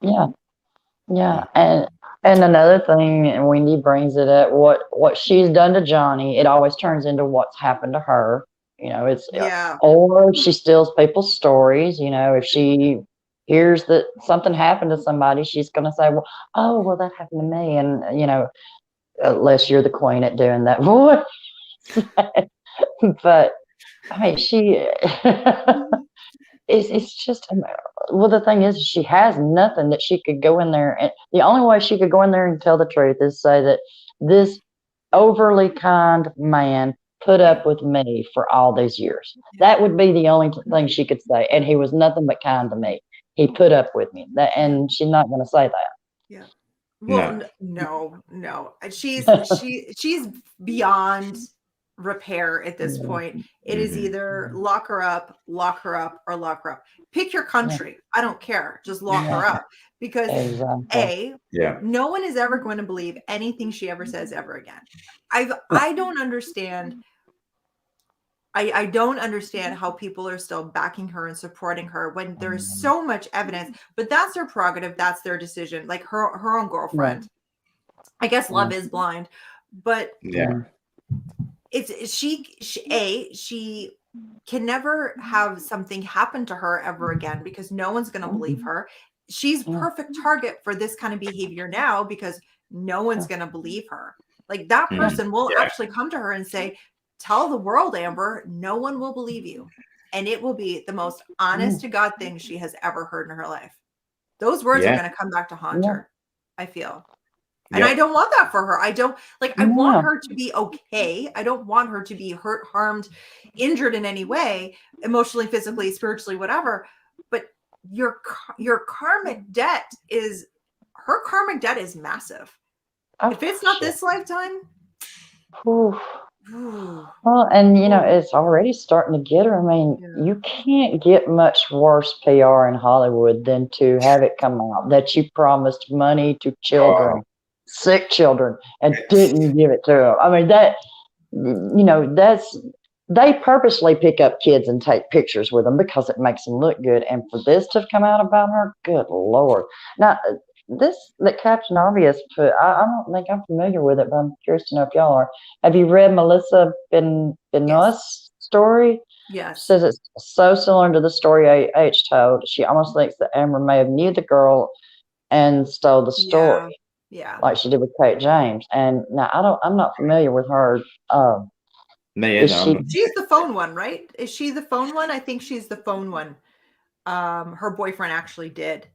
Yeah. And another thing, and Wendy brings it up, what she's done to Johnny, it always turns into what's happened to her. Or she steals people's stories. If she hears that something happened to somebody, she's going to say, well, that happened to me. And, unless you're the queen at doing that voice. But, I mean, it's just, the thing is, she has nothing that she could go in there. And the only way she could go in there and tell the truth is say that this overly kind man put up with me for all these years. That would be the only thing she could say. And he was nothing but kind to me. He put up with me. And she's not going to say that. Yeah. Well, no. She's beyond repair at this point. It is either lock her up, or lock her up. Pick your country. I don't care. Just lock her up. Because no one is ever going to believe anything she ever says ever again. I don't understand. I don't understand how people are still backing her and supporting her when there's so much evidence, but that's their prerogative. That's their decision. Like her own girlfriend. I guess love is blind, but she can never have something happen to her ever again, because no one's going to believe her. She's perfect target for this kind of behavior now, because no one's going to believe her. Like that person will actually come to her and say, tell the world, Amber, no one will believe you. And it will be the most honest to God thing she has ever heard in her life. Those words are going to come back to haunt her, I feel. And I don't want that for her. I don't I want her to be okay. I don't want her to be hurt, harmed, injured in any way, emotionally, physically, spiritually, whatever. But your karmic debt is massive. If it's not this lifetime. Well, and it's already starting to get her. I mean, you can't get much worse PR in Hollywood than to have it come out that you promised money to children, sick children, and didn't give it to them. I mean, that's they purposely pick up kids and take pictures with them because it makes them look good. And for this to come out about her, good Lord. Now, this that Captain Obvious put, I don't think I'm familiar with it, but I'm curious to know if y'all are. Have you read Melissa Benoist's story? Yes. Says it's so similar to the story H told. She almost thinks that Amber may have knew the girl and stole the story, like she did with Kate James. And now I'm not familiar with her. Me Is either. She's the phone one, right? Is she the phone one? I think she's the phone one. Her boyfriend actually did.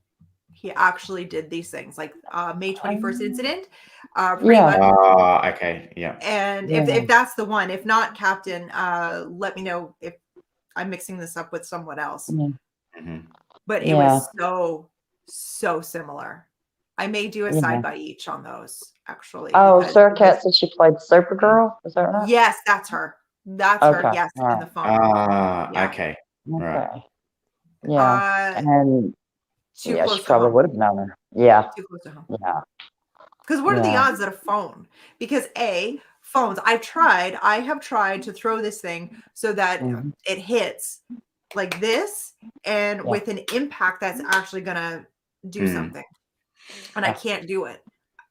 He actually did these things, like May 21st incident. Okay, yeah. And if that's the one, if not, Captain, let me know if I'm mixing this up with someone else. Mm-hmm. But it was so similar. I may do a side by each on those, actually. Oh, Sarah Cat said she played Supergirl. Is that right? Yes, that's her. That's her. Yes, in the phone. Okay. Right. Yeah. And too close she probably would have known her. Yeah. Too close to home. Yeah. Because what are the odds that a phone? Because phones, I have tried to throw this thing so that it hits like this and with an impact that's actually going to do something. And I can't do it.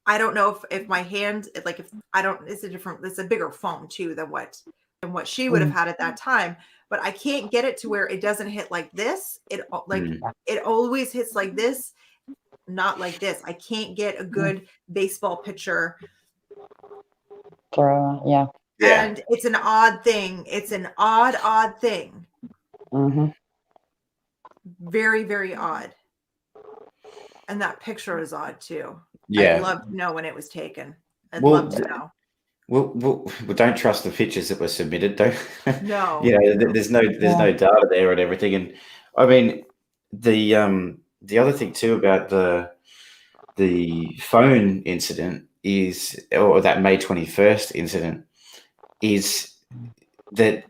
I don't know if my hand, like if I don't, it's a bigger phone too than what she would have had at that time. But I can't get it to where it doesn't hit like this. It always hits like this, not like this. I can't get a good baseball pitcher. Yeah. And it's an odd thing. It's an odd thing. Mm-hmm. Very, very odd. And that picture is odd too. Yeah. I'd love to know when it was taken. I'd love to know. Well, don't trust the pictures that were submitted, though. No. There's no data there and everything. And I mean, the other thing too about the phone incident is, or that May 21st incident, is that,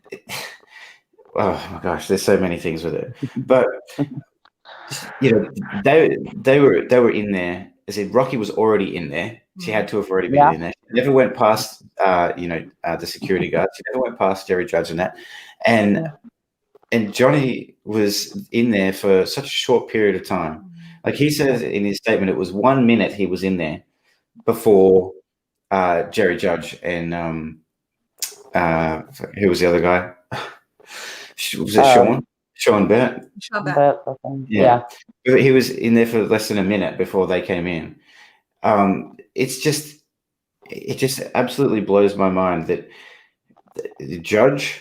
oh my gosh, there's so many things with it. But they were in there. I said Rocky was already in there. She had to have already been in there. She never went past the security guard. She never went past Jerry Judge and that. And Johnny was in there for such a short period of time. Like he says in his statement, it was 1 minute he was in there before Jerry Judge and who was the other guy? Was it Sean? Sean Burt. Yeah. He was in there for less than a minute before they came in. It just absolutely blows my mind that the judge,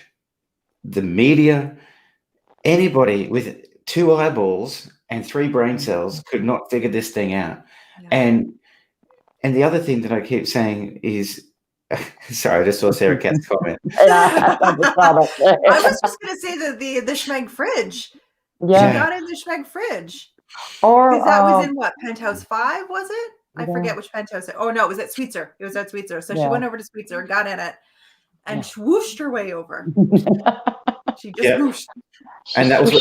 the media, anybody with 2 eyeballs and 3 brain cells could not figure this thing out. And the other thing that I keep saying is, sorry, I just saw Sarah Kat's comment. I was just going to say that the Schmeg fridge. Yeah. She got in the Schmeg fridge. Or that was in what, Penthouse 5, was it? I forget which penthouse. Oh, no, it was at Sweetser. It was at Sweetser. So she went over to Sweetser, got in it, and swooshed her way over. She just swooshed. And that was.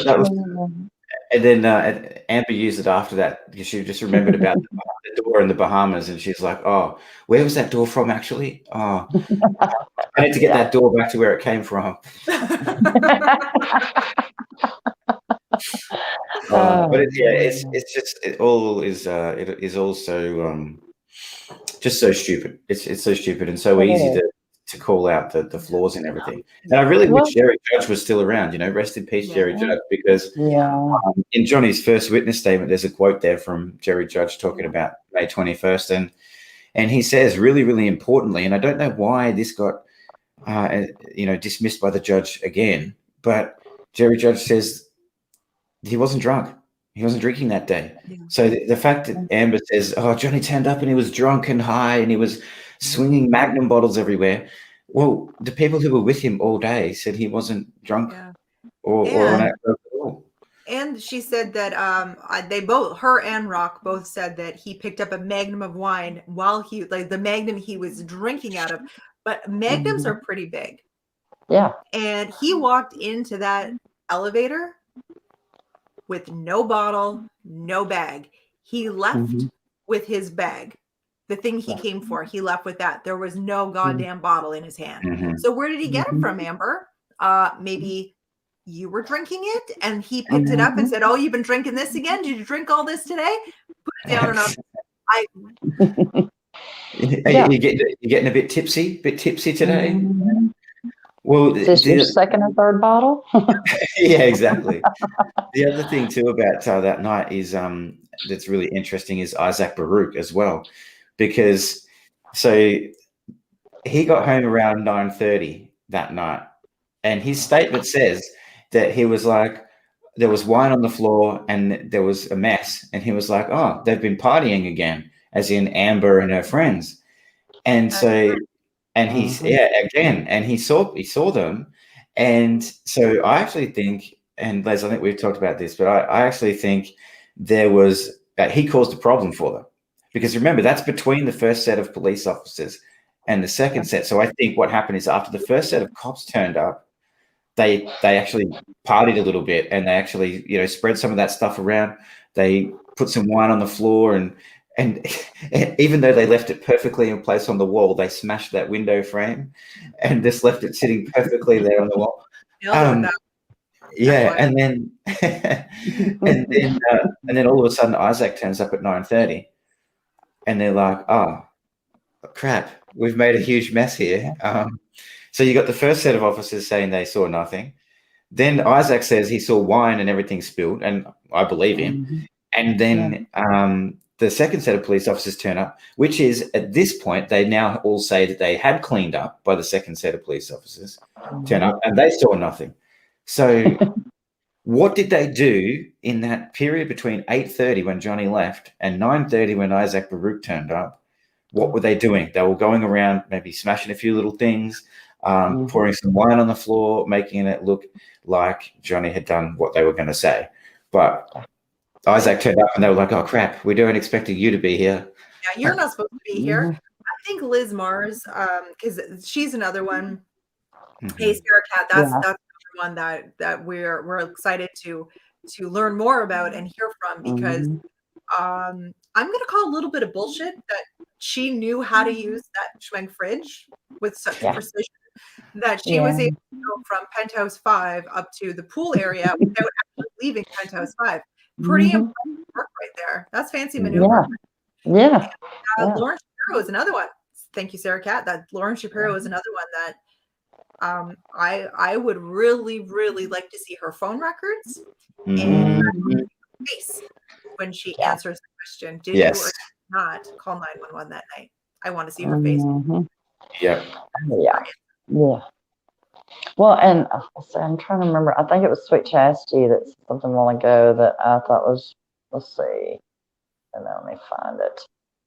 And then Amber used it after that because she just remembered about the door in the Bahamas, and she's like, "Oh, where was that door from? Actually, I need to get that door back to where it came from." But it's just it is also just so stupid. It's so stupid and so easy to call out the flaws in everything. And I really wish Jerry Judge was still around. Rest in peace, Jerry Judge, because in Johnny's first witness statement, there's a quote there from Jerry Judge talking about May 21st, and he says really, really importantly, and I don't know why this got dismissed by the judge again, but Jerry Judge says he wasn't drunk. He wasn't drinking that day. Yeah. So the fact that Amber says, "Oh, Johnny turned up and he was drunk and high and he was swinging Magnum bottles everywhere." Well, the people who were with him all day said he wasn't drunk or on at all. And she said that they both, her and Rock, both said that he picked up a Magnum of wine while the Magnum he was drinking out of. But Magnums are pretty big. Yeah. And he walked into that elevator with no bottle, no bag. He left with his bag. The thing he came for, he left with that. There was no goddamn bottle in his hand. So where did he get it from, Amber? maybe you were drinking it and he picked it up and said, "Oh, you've been drinking this again? Did you drink all this today? Put it down." You're getting a bit tipsy today. Well, Is this your second or third bottle? yeah, exactly. The other thing too about that night is that's really interesting is Isaac Baruch as well, because so he got home around 9:30 that night, and his statement says that he was like, there was wine on the floor and there was a mess, and he was like, "Oh, they've been partying again," as in Amber and her friends, and so. And he's again, and he saw them, and so I actually think, and Les, I think we've talked about this, but I actually think there was he caused a problem for them, because remember that's between the first set of police officers and the second set. So I think what happened is after the first set of cops turned up, they actually partied a little bit, and they actually spread some of that stuff around. They put some wine on the floor, and even though they left it perfectly in place on the wall, they smashed that window frame and just left it sitting perfectly there on the wall. Yeah, and then and then all of a sudden Isaac turns up at 9:30, and they're like, "Oh, crap, we've made a huge mess here." So you got the first set of officers saying they saw nothing. Then Isaac says he saw wine and everything spilled, and I believe him. And then the second set of police officers turn up, which is at this point, they now all say that they had cleaned up by the second set of police officers turn up, and they saw nothing. So what did they do in that period between 8:30 when Johnny left and 9:30 when Isaac Baruch turned up? What were they doing? They were going around maybe smashing a few little things, pouring some wine on the floor, making it look like Johnny had done what they were going to say. But Isaac turned up and they were like, "Oh crap, we weren't expecting you to be here." Yeah, you're not supposed to be here. I think Liz Mars, because she's another one. Hey, Sarah Cat, that's another one that we're excited to learn more about and hear from, because I'm gonna call a little bit of bullshit that she knew how to use that Schwenk fridge with such precision that she was able to go from penthouse 5 up to the pool area without actually leaving penthouse 5. Pretty impressive work right there. That's fancy maneuver. Yeah. Lauren Shapiro is another one. Thank you, Sarah Cat. That Lauren Shapiro is another one that I would really, really like to see her phone records and face when she answers the question. Did you or did you not call 911 that night? I want to see her face. Yeah. Well, and I'm trying to remember. I think it was Sweet Chastity that said something a while ago that I thought was, let's see, and then let me find it.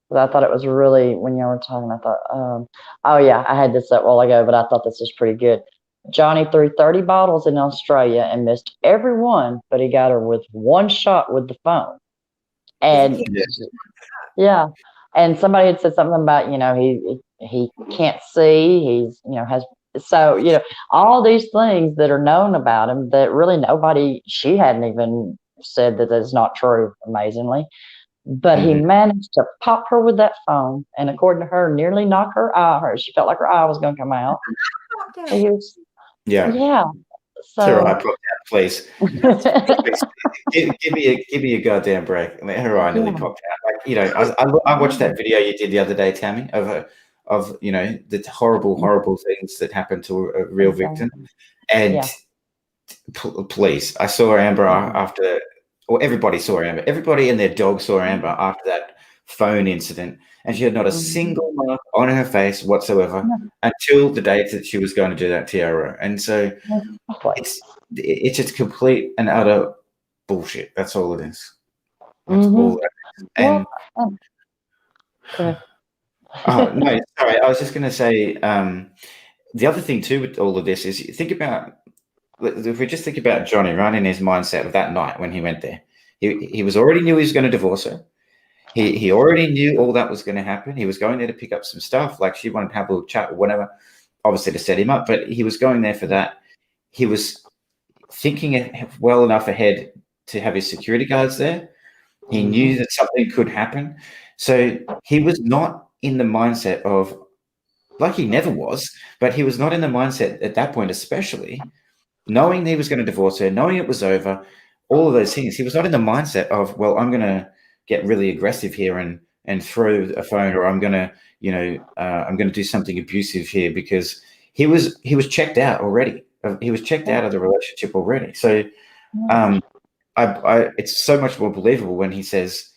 But I thought it was really, when you were talking, I thought, oh yeah, I had this a while ago, but I thought this was pretty good. Johnny threw 30 bottles in Australia and missed every one, but he got her with one shot with the phone. And and somebody had said something about, he can't see, he's, has, so, all these things that are known about him that really she hadn't even said that is not true, amazingly. But he managed to pop her with that phone, and according to her, nearly knock her eye. She felt like her eye was going to come out. So, her eye popped out, please. give me a goddamn break. I mean, her eye nearly popped out. Like, I watched that video you did the other day, Tammy, of the horrible things that happened to a real victim, and please, I saw Amber after. Or everybody saw Amber. Everybody and their dog saw Amber after that phone incident, and she had not a single mark on her face whatsoever until the day that she was going to do that TRO. And so it's just complete and utter bullshit. That's all it is. That's all it is. And no, sorry, I was just going to say the other thing too with all of this is if we just think about Johnny, right, in his mindset of that night when he went there, he was already knew he was going to divorce her. He already knew all that was going to happen. He was going there to pick up some stuff, like she wanted to have a little chat or whatever, obviously to set him up, but he was going there for that. He was thinking well enough ahead to have his security guards there. He knew that something could happen. So he was not in the mindset of, like he never was, but he was not in the mindset at that point especially knowing he was going to divorce her, knowing it was over, all of those things. He was not in the mindset of, well, I'm going to get really aggressive here and throw a phone, or I'm going to, I'm going to do something abusive here, because he was checked out already. He was checked out of the relationship already. So, it's so much more believable when he says,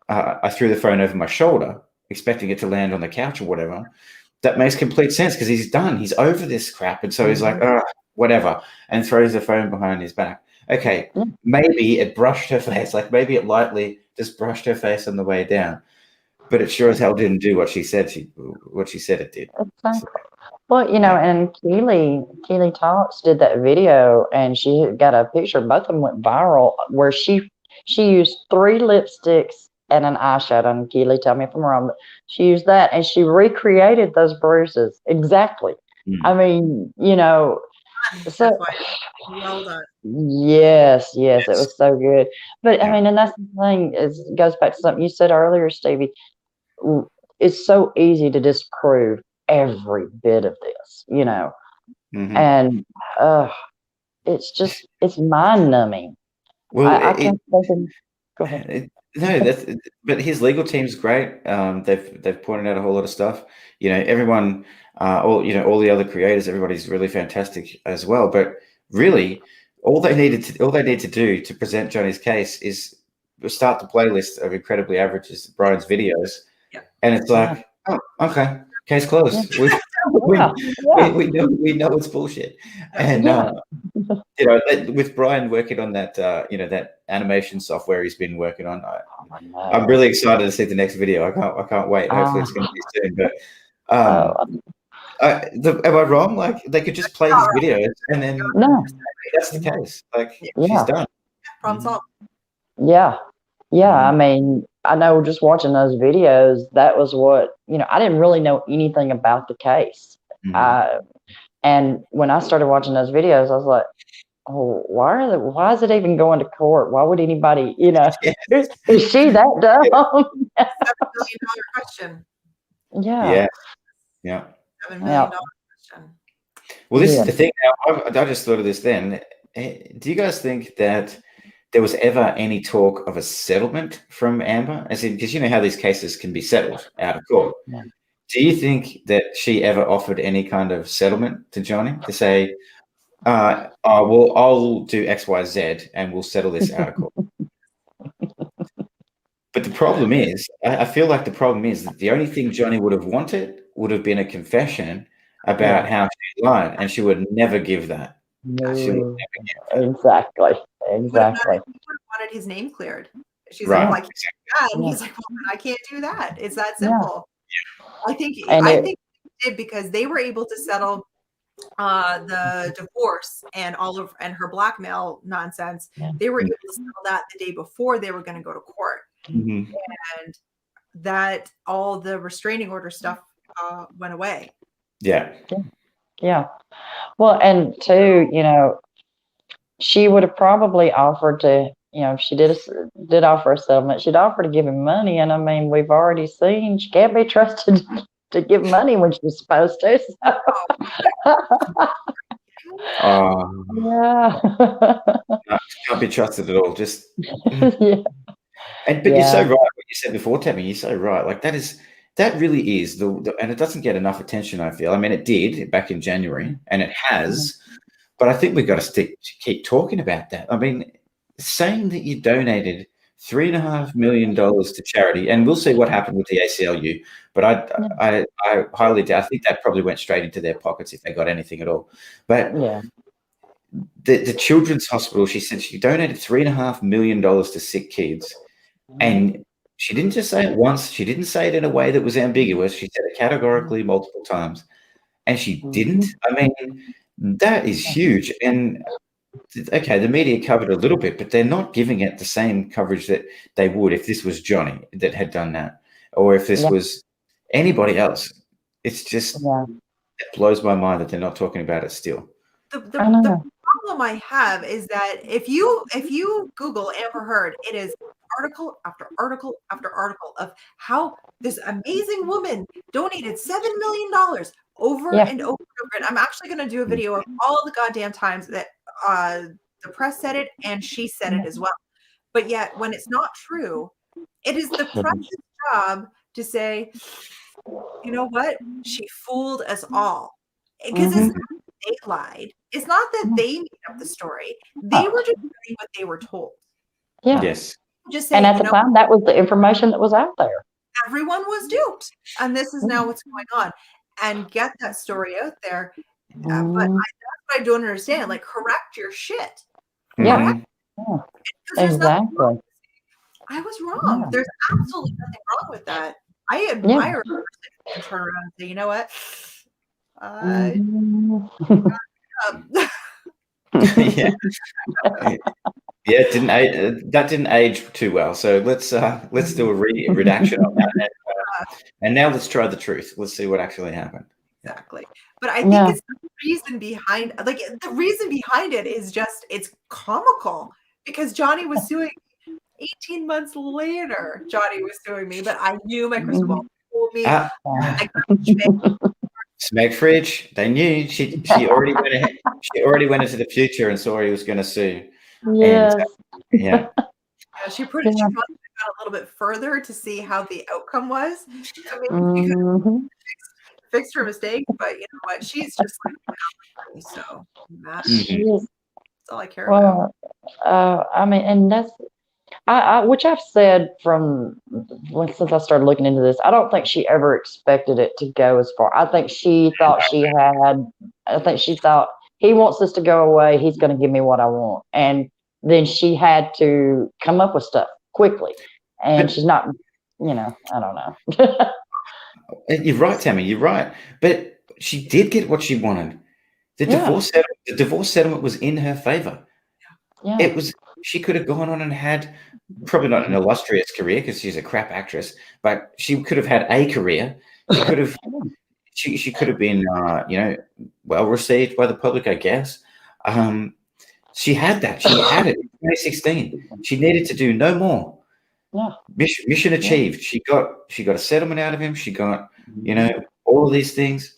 I threw the phone over my shoulder, expecting it to land on the couch or whatever. That makes complete sense, because he's done. He's over this crap. And so he's like, whatever, and throws the phone behind his back. Okay, maybe it brushed her face. Like, maybe it lightly just brushed her face on the way down. But it sure as hell didn't do what she said it did. Exactly. Well, and Keely Talks did that video, and she got a picture. Both of them went viral, where she used 3 lipsticks and an eyeshadow. And Keely, tell me if I'm wrong, but she used that, and she recreated those bruises exactly. I mean, so well done. yes, it was so good. But I mean, and that's the thing, is it goes back to something you said earlier, Stevie. It's so easy to disprove every bit of this, and it's mind numbing. Well, I can't think of. Go ahead. No, but his legal team's great. They've pointed out a whole lot of stuff. Everyone, all the other creators, everybody's really fantastic as well. But really, all they need to do to present Johnny's case is start the playlist of Incredibly Average's Brian's videos, and it's like, oh, okay, case closed. We know it's bullshit, and with Brian working on that, that animation software he's been working on, I'm really excited to see the next video. I can't wait. Hopefully it's going to be soon. But am I wrong? Like, they could just play his videos, and then that's the case. Like, she's done. Problem solved. Yeah. I mean, I know just watching those videos, that was what, I didn't really know anything about the case. And when I started watching those videos, I was like, oh, why is it even going to court? Why would anybody, is she that dumb? $7 million question. Yeah. $7 million question. Well, this is the thing. Now, I just thought of this then. Do you guys think that there was ever any talk of a settlement from Amber? As in, because you know how these cases can be settled out of court. Yeah. Do you think that she ever offered any kind of settlement to Johnny to say, well, I'll do X, Y, Z, and we'll settle this out of court? But the problem is, I feel like the problem is that the only thing Johnny would have wanted would have been a confession about how she lied, and she would never give that. No. She would never give that. Exactly. He would have wanted his name cleared. She's like, and he's like, well, I can't do that. It's that simple. I think he did, because they were able to settle the divorce and her blackmail nonsense. They were able to settle that the day before they were going to go to court, and that all the restraining order stuff went away. Yeah. Well, and too, she would have probably offered to, if she did offer a settlement, she'd offer to give him money. And I mean, we've already seen she can't be trusted to give money when she's supposed to. So. Can't be trusted at all. Just but you're so right. What you said before, Tammy, you're so right. Like, that really is and it doesn't get enough attention, I feel. I mean, it did back in January, and it has. But I think we've got to keep talking about that. I mean, saying that you donated $3.5 million to charity, and we'll see what happened with the ACLU. But I highly doubt. I think that probably went straight into their pockets if they got anything at all. But the Children's Hospital, she said she donated $3.5 million to sick kids, and she didn't just say it once. She didn't say it in a way that was ambiguous. She said it categorically multiple times, and she didn't. I mean, that is huge. And okay, the media covered a little bit, but they're not giving it the same coverage that they would if this was Johnny that had done that, or if this was anybody else. It's just it blows my mind that they're not talking about it still. The problem I have is that if you Google Amber Heard, it is article after article after article of how this amazing woman donated $7 million over and over and over. And I'm actually going to do a video of all the goddamn times that the press said it, and she said it as well. But yet, when it's not true, it is the press's job to say, you know what? She fooled us all. Because it's not that they lied. It's not that they made up the story. They were just doing what they were told. Yeah. Yes. Just say, And at the time, that was the information that was out there. Everyone was duped. And this is now what's going on. And get that story out there. But that's what I don't understand. Like, correct your shit. Yeah. Exactly. Exactly. I was wrong. Yeah. There's absolutely nothing wrong with that. I admire a person who can turn around and say, you know what? Yeah. Yeah, that didn't age too well. So let's do a redaction on that. And now let's try the truth. Let's see what actually happened. Exactly. But I think it's the reason behind, like, the reason behind it is just, it's comical because Johnny was suing 18 months later. Johnny was suing me, but I knew my crystal ball told me. Smeg Fridge, they knew she already went ahead. She already went into the future and saw he was going to sue. Yes. And, yeah. She probably got a little bit further to see how the outcome was. So maybe she could fix her mistake, but you know what? She's just like, so that's all I care about. I mean, and that's which I've said since I started looking into this. I don't think she ever expected it to go as far. I think she thought she thought he wants this to go away. He's going to give me what I want, and then she had to come up with stuff quickly. And she's not, I don't know. You're right, Tammy. You're right. But she did get what she wanted. The divorce settlement was in her favor. Yeah. It was. She could have gone on and had probably not an illustrious career because she's a crap actress, but she could have had a career. She could have. She could have been, well received by the public, I guess. She had that. She had it in 2016. She needed to do no more. Yeah. Mission achieved. She got a settlement out of him. She got, all of these things.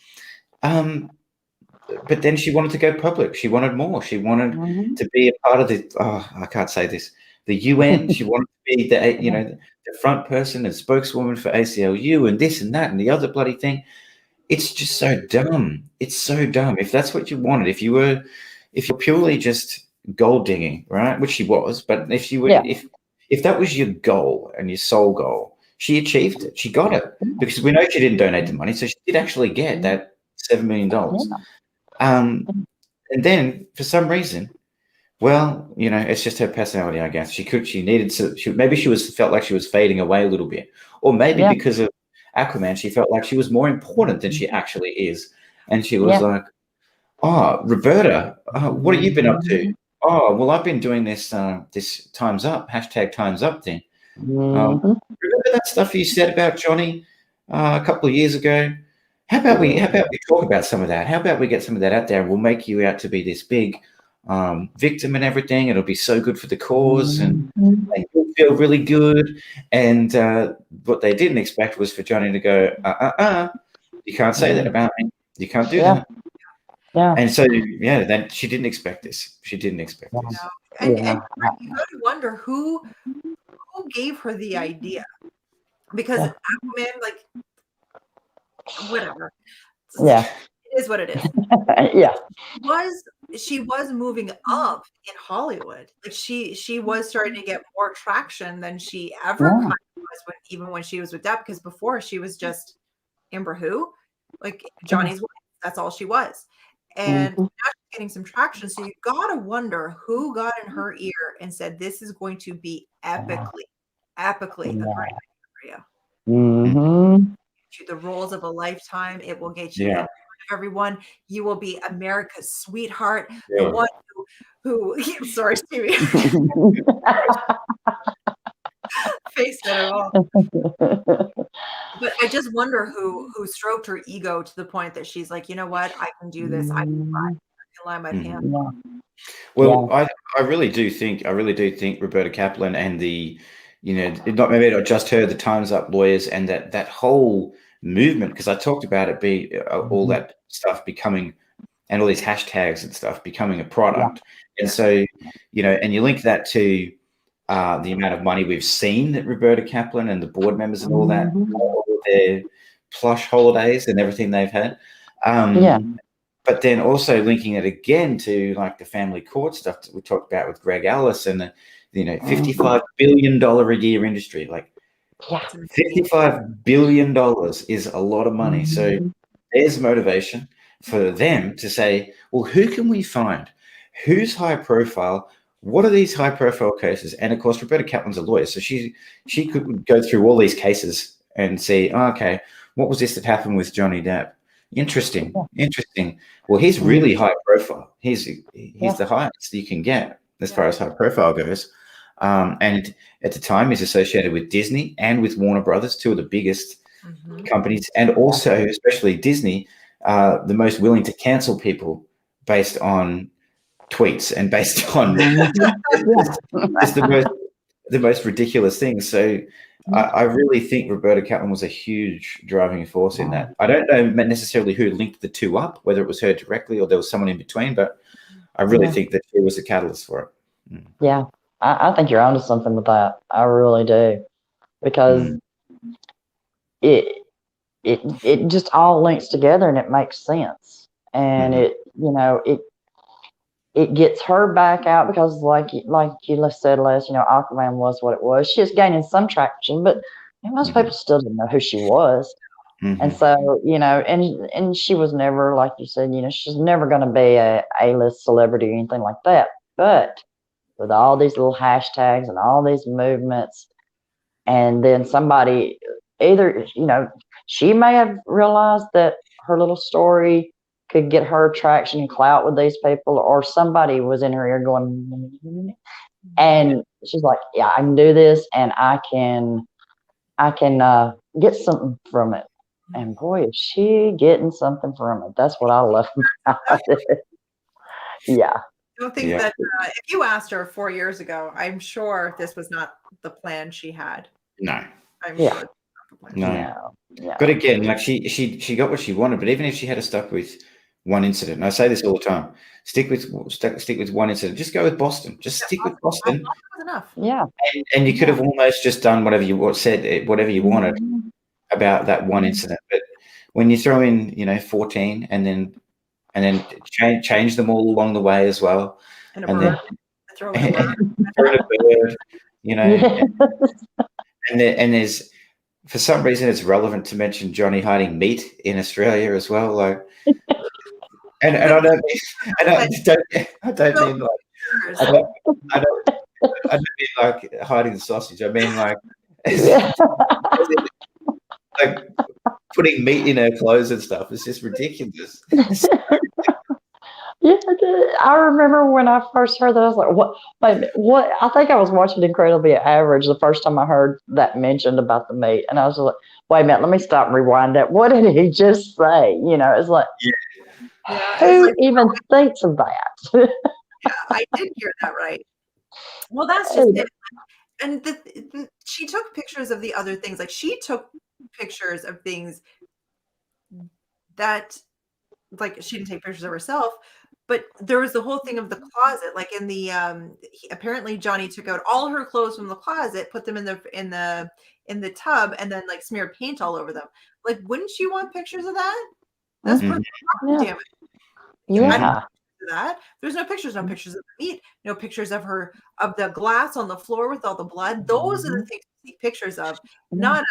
But then she wanted to go public. She wanted more. She wanted to be a part of I can't say this, the UN. She wanted to be the front person and spokeswoman for ACLU and this and that and the other bloody thing. It's just so dumb. It's so dumb. If that's what you wanted, if you're purely just gold digging, right? Which she was, but if you were, if that was your goal and your sole goal, she achieved it. She got it because we know she didn't donate the money, so she did actually get that $7 million. And then for some reason, well, it's just her personality, I guess. Maybe she felt like she was fading away a little bit, or maybe because of Aquaman, she felt like she was more important than she actually is, and she was like, "Oh, Roberta, what have you been up to? Oh, well, I've been doing this this Time's Up #Time's Up thing. Remember that stuff you said about Johnny a couple of years ago? How about we talk about some of that? How about we get some of that out there, and we'll make you out to be this big victim and everything. It'll be so good for the cause, and you'll feel really good." And what they didn't expect was for Johnny to go, you can't say that about me. You can't do that. Yeah. And so, then she didn't expect this. She didn't expect this. And you got to wonder who gave her the idea, because Aquaman, like, whatever. Yeah. It is what it is. Yeah. She was moving up in Hollywood. Like she was starting to get more traction than she ever kind of was even when she was with Depp, because before she was just Amber Who, like Johnny's wife. That's all she was. And now she's getting some traction. So you gotta wonder who got in her ear and said, this is going to be epically a great night for you. The roles of a lifetime. It will get you everyone. You will be America's sweetheart. The one who sorry, Stevie. Face it at all. But I just wonder who stroked her ego to the point that she's like, you know what, I can do this. I can lie my pants. Well, I really do think Roberta Kaplan and the, maybe not just her, the Time's Up lawyers and that whole movement, because I talked about it all that stuff becoming and all these hashtags and stuff becoming a product. And so, and you link that to the amount of money we've seen that Roberta Kaplan and the board members and all that, all their plush holidays and everything they've had. But then also linking it again to like the family court stuff that we talked about with Greg Ellis and the, $55 billion a year industry. Like $55 billion is a lot of money. So there's motivation for them to say, well, who can we find? Who's high profile? What are these high profile cases? And of course, Roberta Kaplan's a lawyer. So she could go through all these cases and see, okay, what was this that happened with Johnny Depp? Interesting. Well, he's really high profile. He's the highest you can get as far as high profile goes. And at the time, he's associated with Disney and with Warner Brothers, two of the biggest companies, and also, especially Disney, the most willing to cancel people based on tweets and based on just the most ridiculous things. So I really think Roberta Kaplan was a huge driving force in that. I don't know necessarily who linked the two up, whether it was her directly or there was someone in between, but I really think that she was a catalyst for it. Yeah, I think you're onto something with that. I really do, because it just all links together and it makes sense, and it gets her back out because, like you said, Les, Aquaman was what it was. She's gaining some traction, but most people still didn't know who she was. And so, and she was never, like you said, she's never going to be a A-list celebrity or anything like that. But with all these little hashtags and all these movements, and then somebody either, she may have realized that her little story could get her traction and clout with these people, or somebody was in her ear going, and she's like, yeah, I can do this, and I can get something from it. And boy, is she getting something from it. That's what I love about it. Yeah. I don't think that if you asked her 4 years ago, I'm sure this was not the plan she had. No. I'm sure. No. But again, like she got what she wanted. But even if she had stuck with one incident, and I say this all the time, stick with one incident. Just go with Boston. Just stick with Boston. That was enough. Yeah. And you could have almost just done whatever you wanted about that one incident. But when you throw in, 14 and then change them all along the way as well, And then throw in a bird, and there's, for some reason, it's relevant to mention Johnny hiding meat in Australia as well. Like, and I don't mean like hiding the sausage. I mean like like putting meat in her clothes and stuff. It's just ridiculous. Yeah, I remember when I first heard that, I was like, what? Wait a minute, what? I think I was watching Incredibly Average the first time I heard that mentioned about the meat. And I was like, wait a minute, let me stop and rewind that. What did he just say? It's like, who even thinks of that? I did hear that right. Well, that's just it. And she took pictures of the other things. Like, she took pictures of things that, like, she didn't take pictures of herself, but there was the whole thing of the closet. Like, in the apparently Johnny took out all her clothes from the closet, put them in the tub, and then like smeared paint all over them. Like, wouldn't you want pictures of that? That's damn it. Yeah. That there's no pictures of the meat, no pictures of the glass on the floor with all the blood. Those are the things to take pictures of, not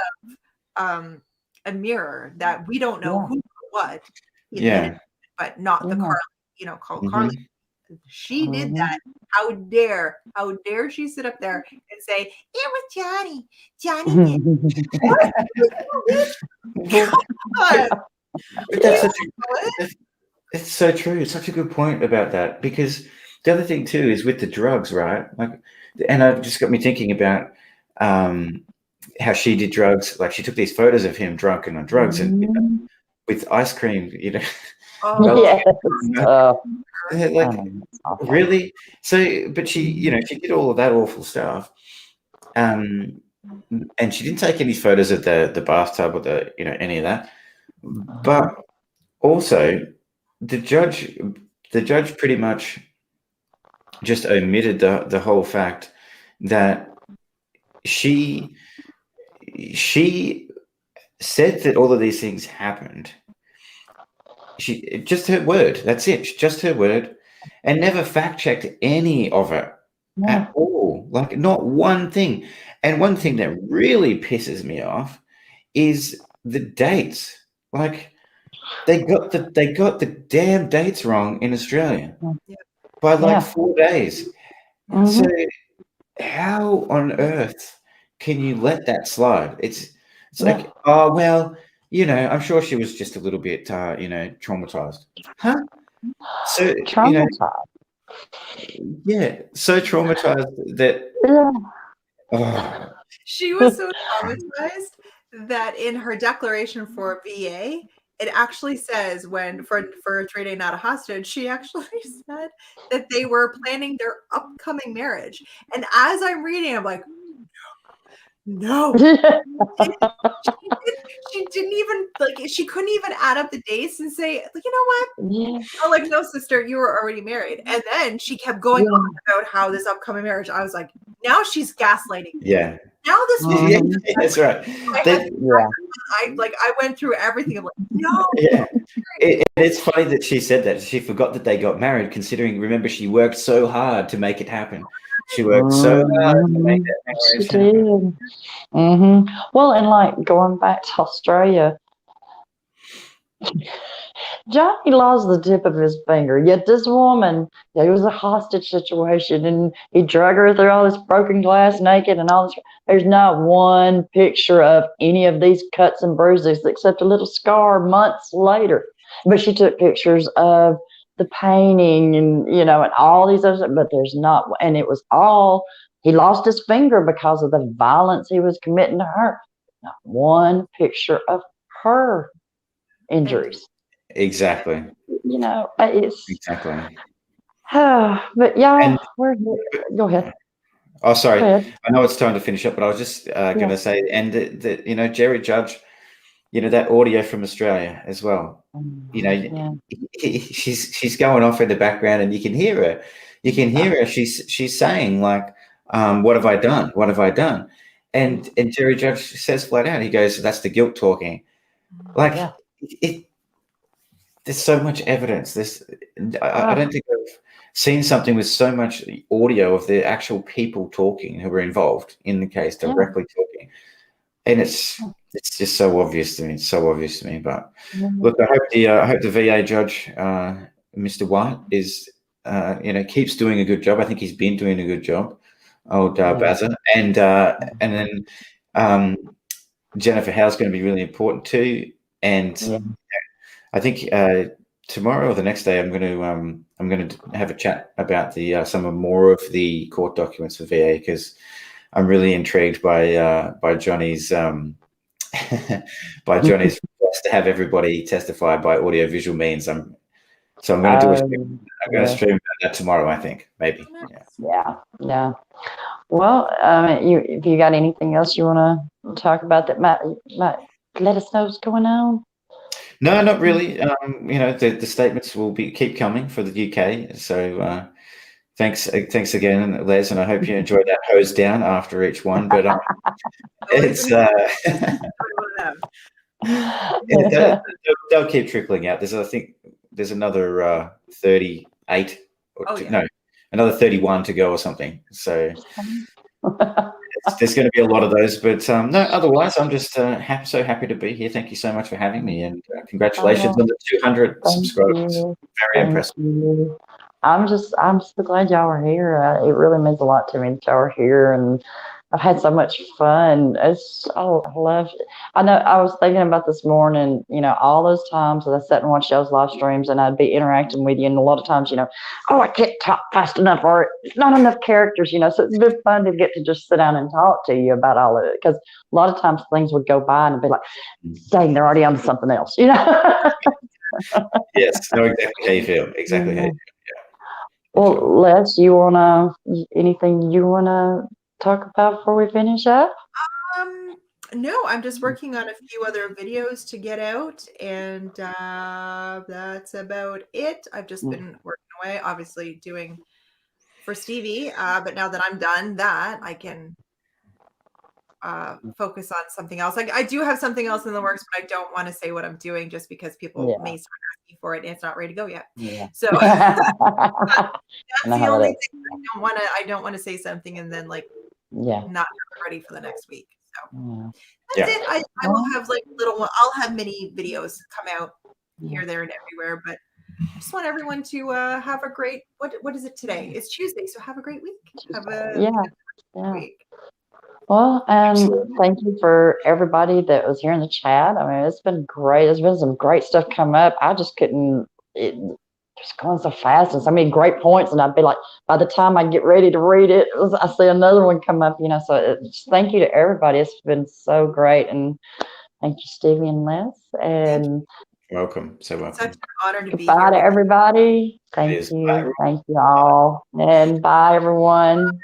of a mirror that we don't know who or what. But not the Carly, called Carly. She did that. How dare she sit up there and say it was Johnny? Johnny did. It's so true. It's such a good point about that, because the other thing too is with the drugs, right? Like, and it just got me thinking about how she did drugs. Like, she took these photos of him drunk and on drugs, and with ice cream, really. So, but she did all of that awful stuff, and she didn't take any photos of the bathtub or any of that. But also, the judge pretty much just omitted the whole fact that she said that all of these things happened. She just her word. That's it. Just her word, and never fact checked any of it at all. Like not one thing. And one thing that really pisses me off is the dates. Like they got the damn dates wrong in Australia by like 4 days. So how on earth can you let that slide? It's like, oh well, I'm sure she was just a little bit traumatized. Huh? So Traumatized. so traumatized that she was so traumatized that in her declaration for VA, it actually says for 3-day not a hostage, she actually said that they were planning their upcoming marriage. And as I'm reading, I'm like, no. She didn't even she couldn't even add up the dates and say, you know what? Oh, like, no, sister, you were already married. And then she kept going on about how this upcoming marriage. I was like, now she's gaslighting. Yeah. Now this was that's right. I went through everything. I'm like, no. Yeah. It's funny that she said that. She forgot that they got married, considering, remember, she worked so hard to make it happen. She worked so hard to make that marriage happen. Well, and like going back to Australia, Johnny lost the tip of his finger. Yet this woman, it was a hostage situation, and he drug her through all this broken glass naked and all this. There's not one picture of any of these cuts and bruises except a little scar months later. But she took pictures of the painting and, and all these other, but there's not, and it was all, he lost his finger because of the violence he was committing to her. Not one picture of her injuries. Exactly. It's exactly. But y'all, go ahead. Oh, sorry. I know it's time to finish up, but I was just going to say, and that Jerry Judge, that audio from Australia as well. She's going off in the background, and you can hear her. You can hear her. She's saying like, "What have I done? What have I done?" And Jerry Judge says flat out, he goes, "That's the guilt talking." Like there's so much evidence. I don't think I've seen something with so much audio of the actual people talking who were involved in the case, directly talking, and it's just so obvious to me. It's so obvious to me. But look, I hope the VA judge, Mr. White, is keeps doing a good job. I think he's been doing a good job. Old Bazza, and then Jennifer Howe's going to be really important too. And I think tomorrow or the next day, I'm going to have a chat about some more of the court documents for VA, because I'm really intrigued by Johnny's by Johnny's request to have everybody testify by audio-visual means. I'm going to do I'm going to stream about that tomorrow. I think maybe. Yeah. Well, if you got anything else you want to talk about that might let us know what's going on? No, not really. The statements will keep coming for the UK. So thanks again, Les, and I hope you enjoyed that hose down after each one. But it's they'll keep trickling out. I think there's another 38 another 31 to go or something. So there's going to be a lot of those, but no. Otherwise, I'm just so happy to be here. Thank you so much for having me, and congratulations on the 200 subscribers. Very impressive. I'm so glad y'all are here. It really means a lot to me that y'all are here, and I've had so much fun. I love it. I know I was thinking about this morning, all those times that I sat and watched y'all's live streams, and I'd be interacting with you, and a lot of times, I can't talk fast enough, or it's not enough characters, so it's been fun to get to just sit down and talk to you about all of it, because a lot of times things would go by and I'd be like, dang, they're already on to something else, Yes, know exactly how you feel. Exactly how you feel. Well, Les, anything you wanna talk about before we finish up? No, I'm just working on a few other videos to get out, and that's about it. I've just been working away, obviously doing for Stevie, but now that I'm done that, I can focus on something else. Like I do have something else in the works, but I don't want to say what I'm doing just because people may start asking for it and it's not ready to go yet. Yeah. So I that's know the how only that thing. I don't want to say something and then like Yeah. not have it ready for the next week. So Yeah. that's it. I will have like I'll have mini videos come out here, there, and everywhere. But I just want everyone to have a great what is it today? It's Tuesday, so have a great week. Have a week. Well, thank you for everybody that was here in the chat. I mean, it's been great. There's been some great stuff come up. I just couldn't. It just going so fast and so many great points, and I'd be like, by the time I get ready to read it, I see another one come up. So just thank you to everybody. It's been so great, and thank you, Stevie and Liz. And welcome. So welcome. Such an honor to be goodbye here. to everybody. Thank you. Thank you all. And bye, everyone.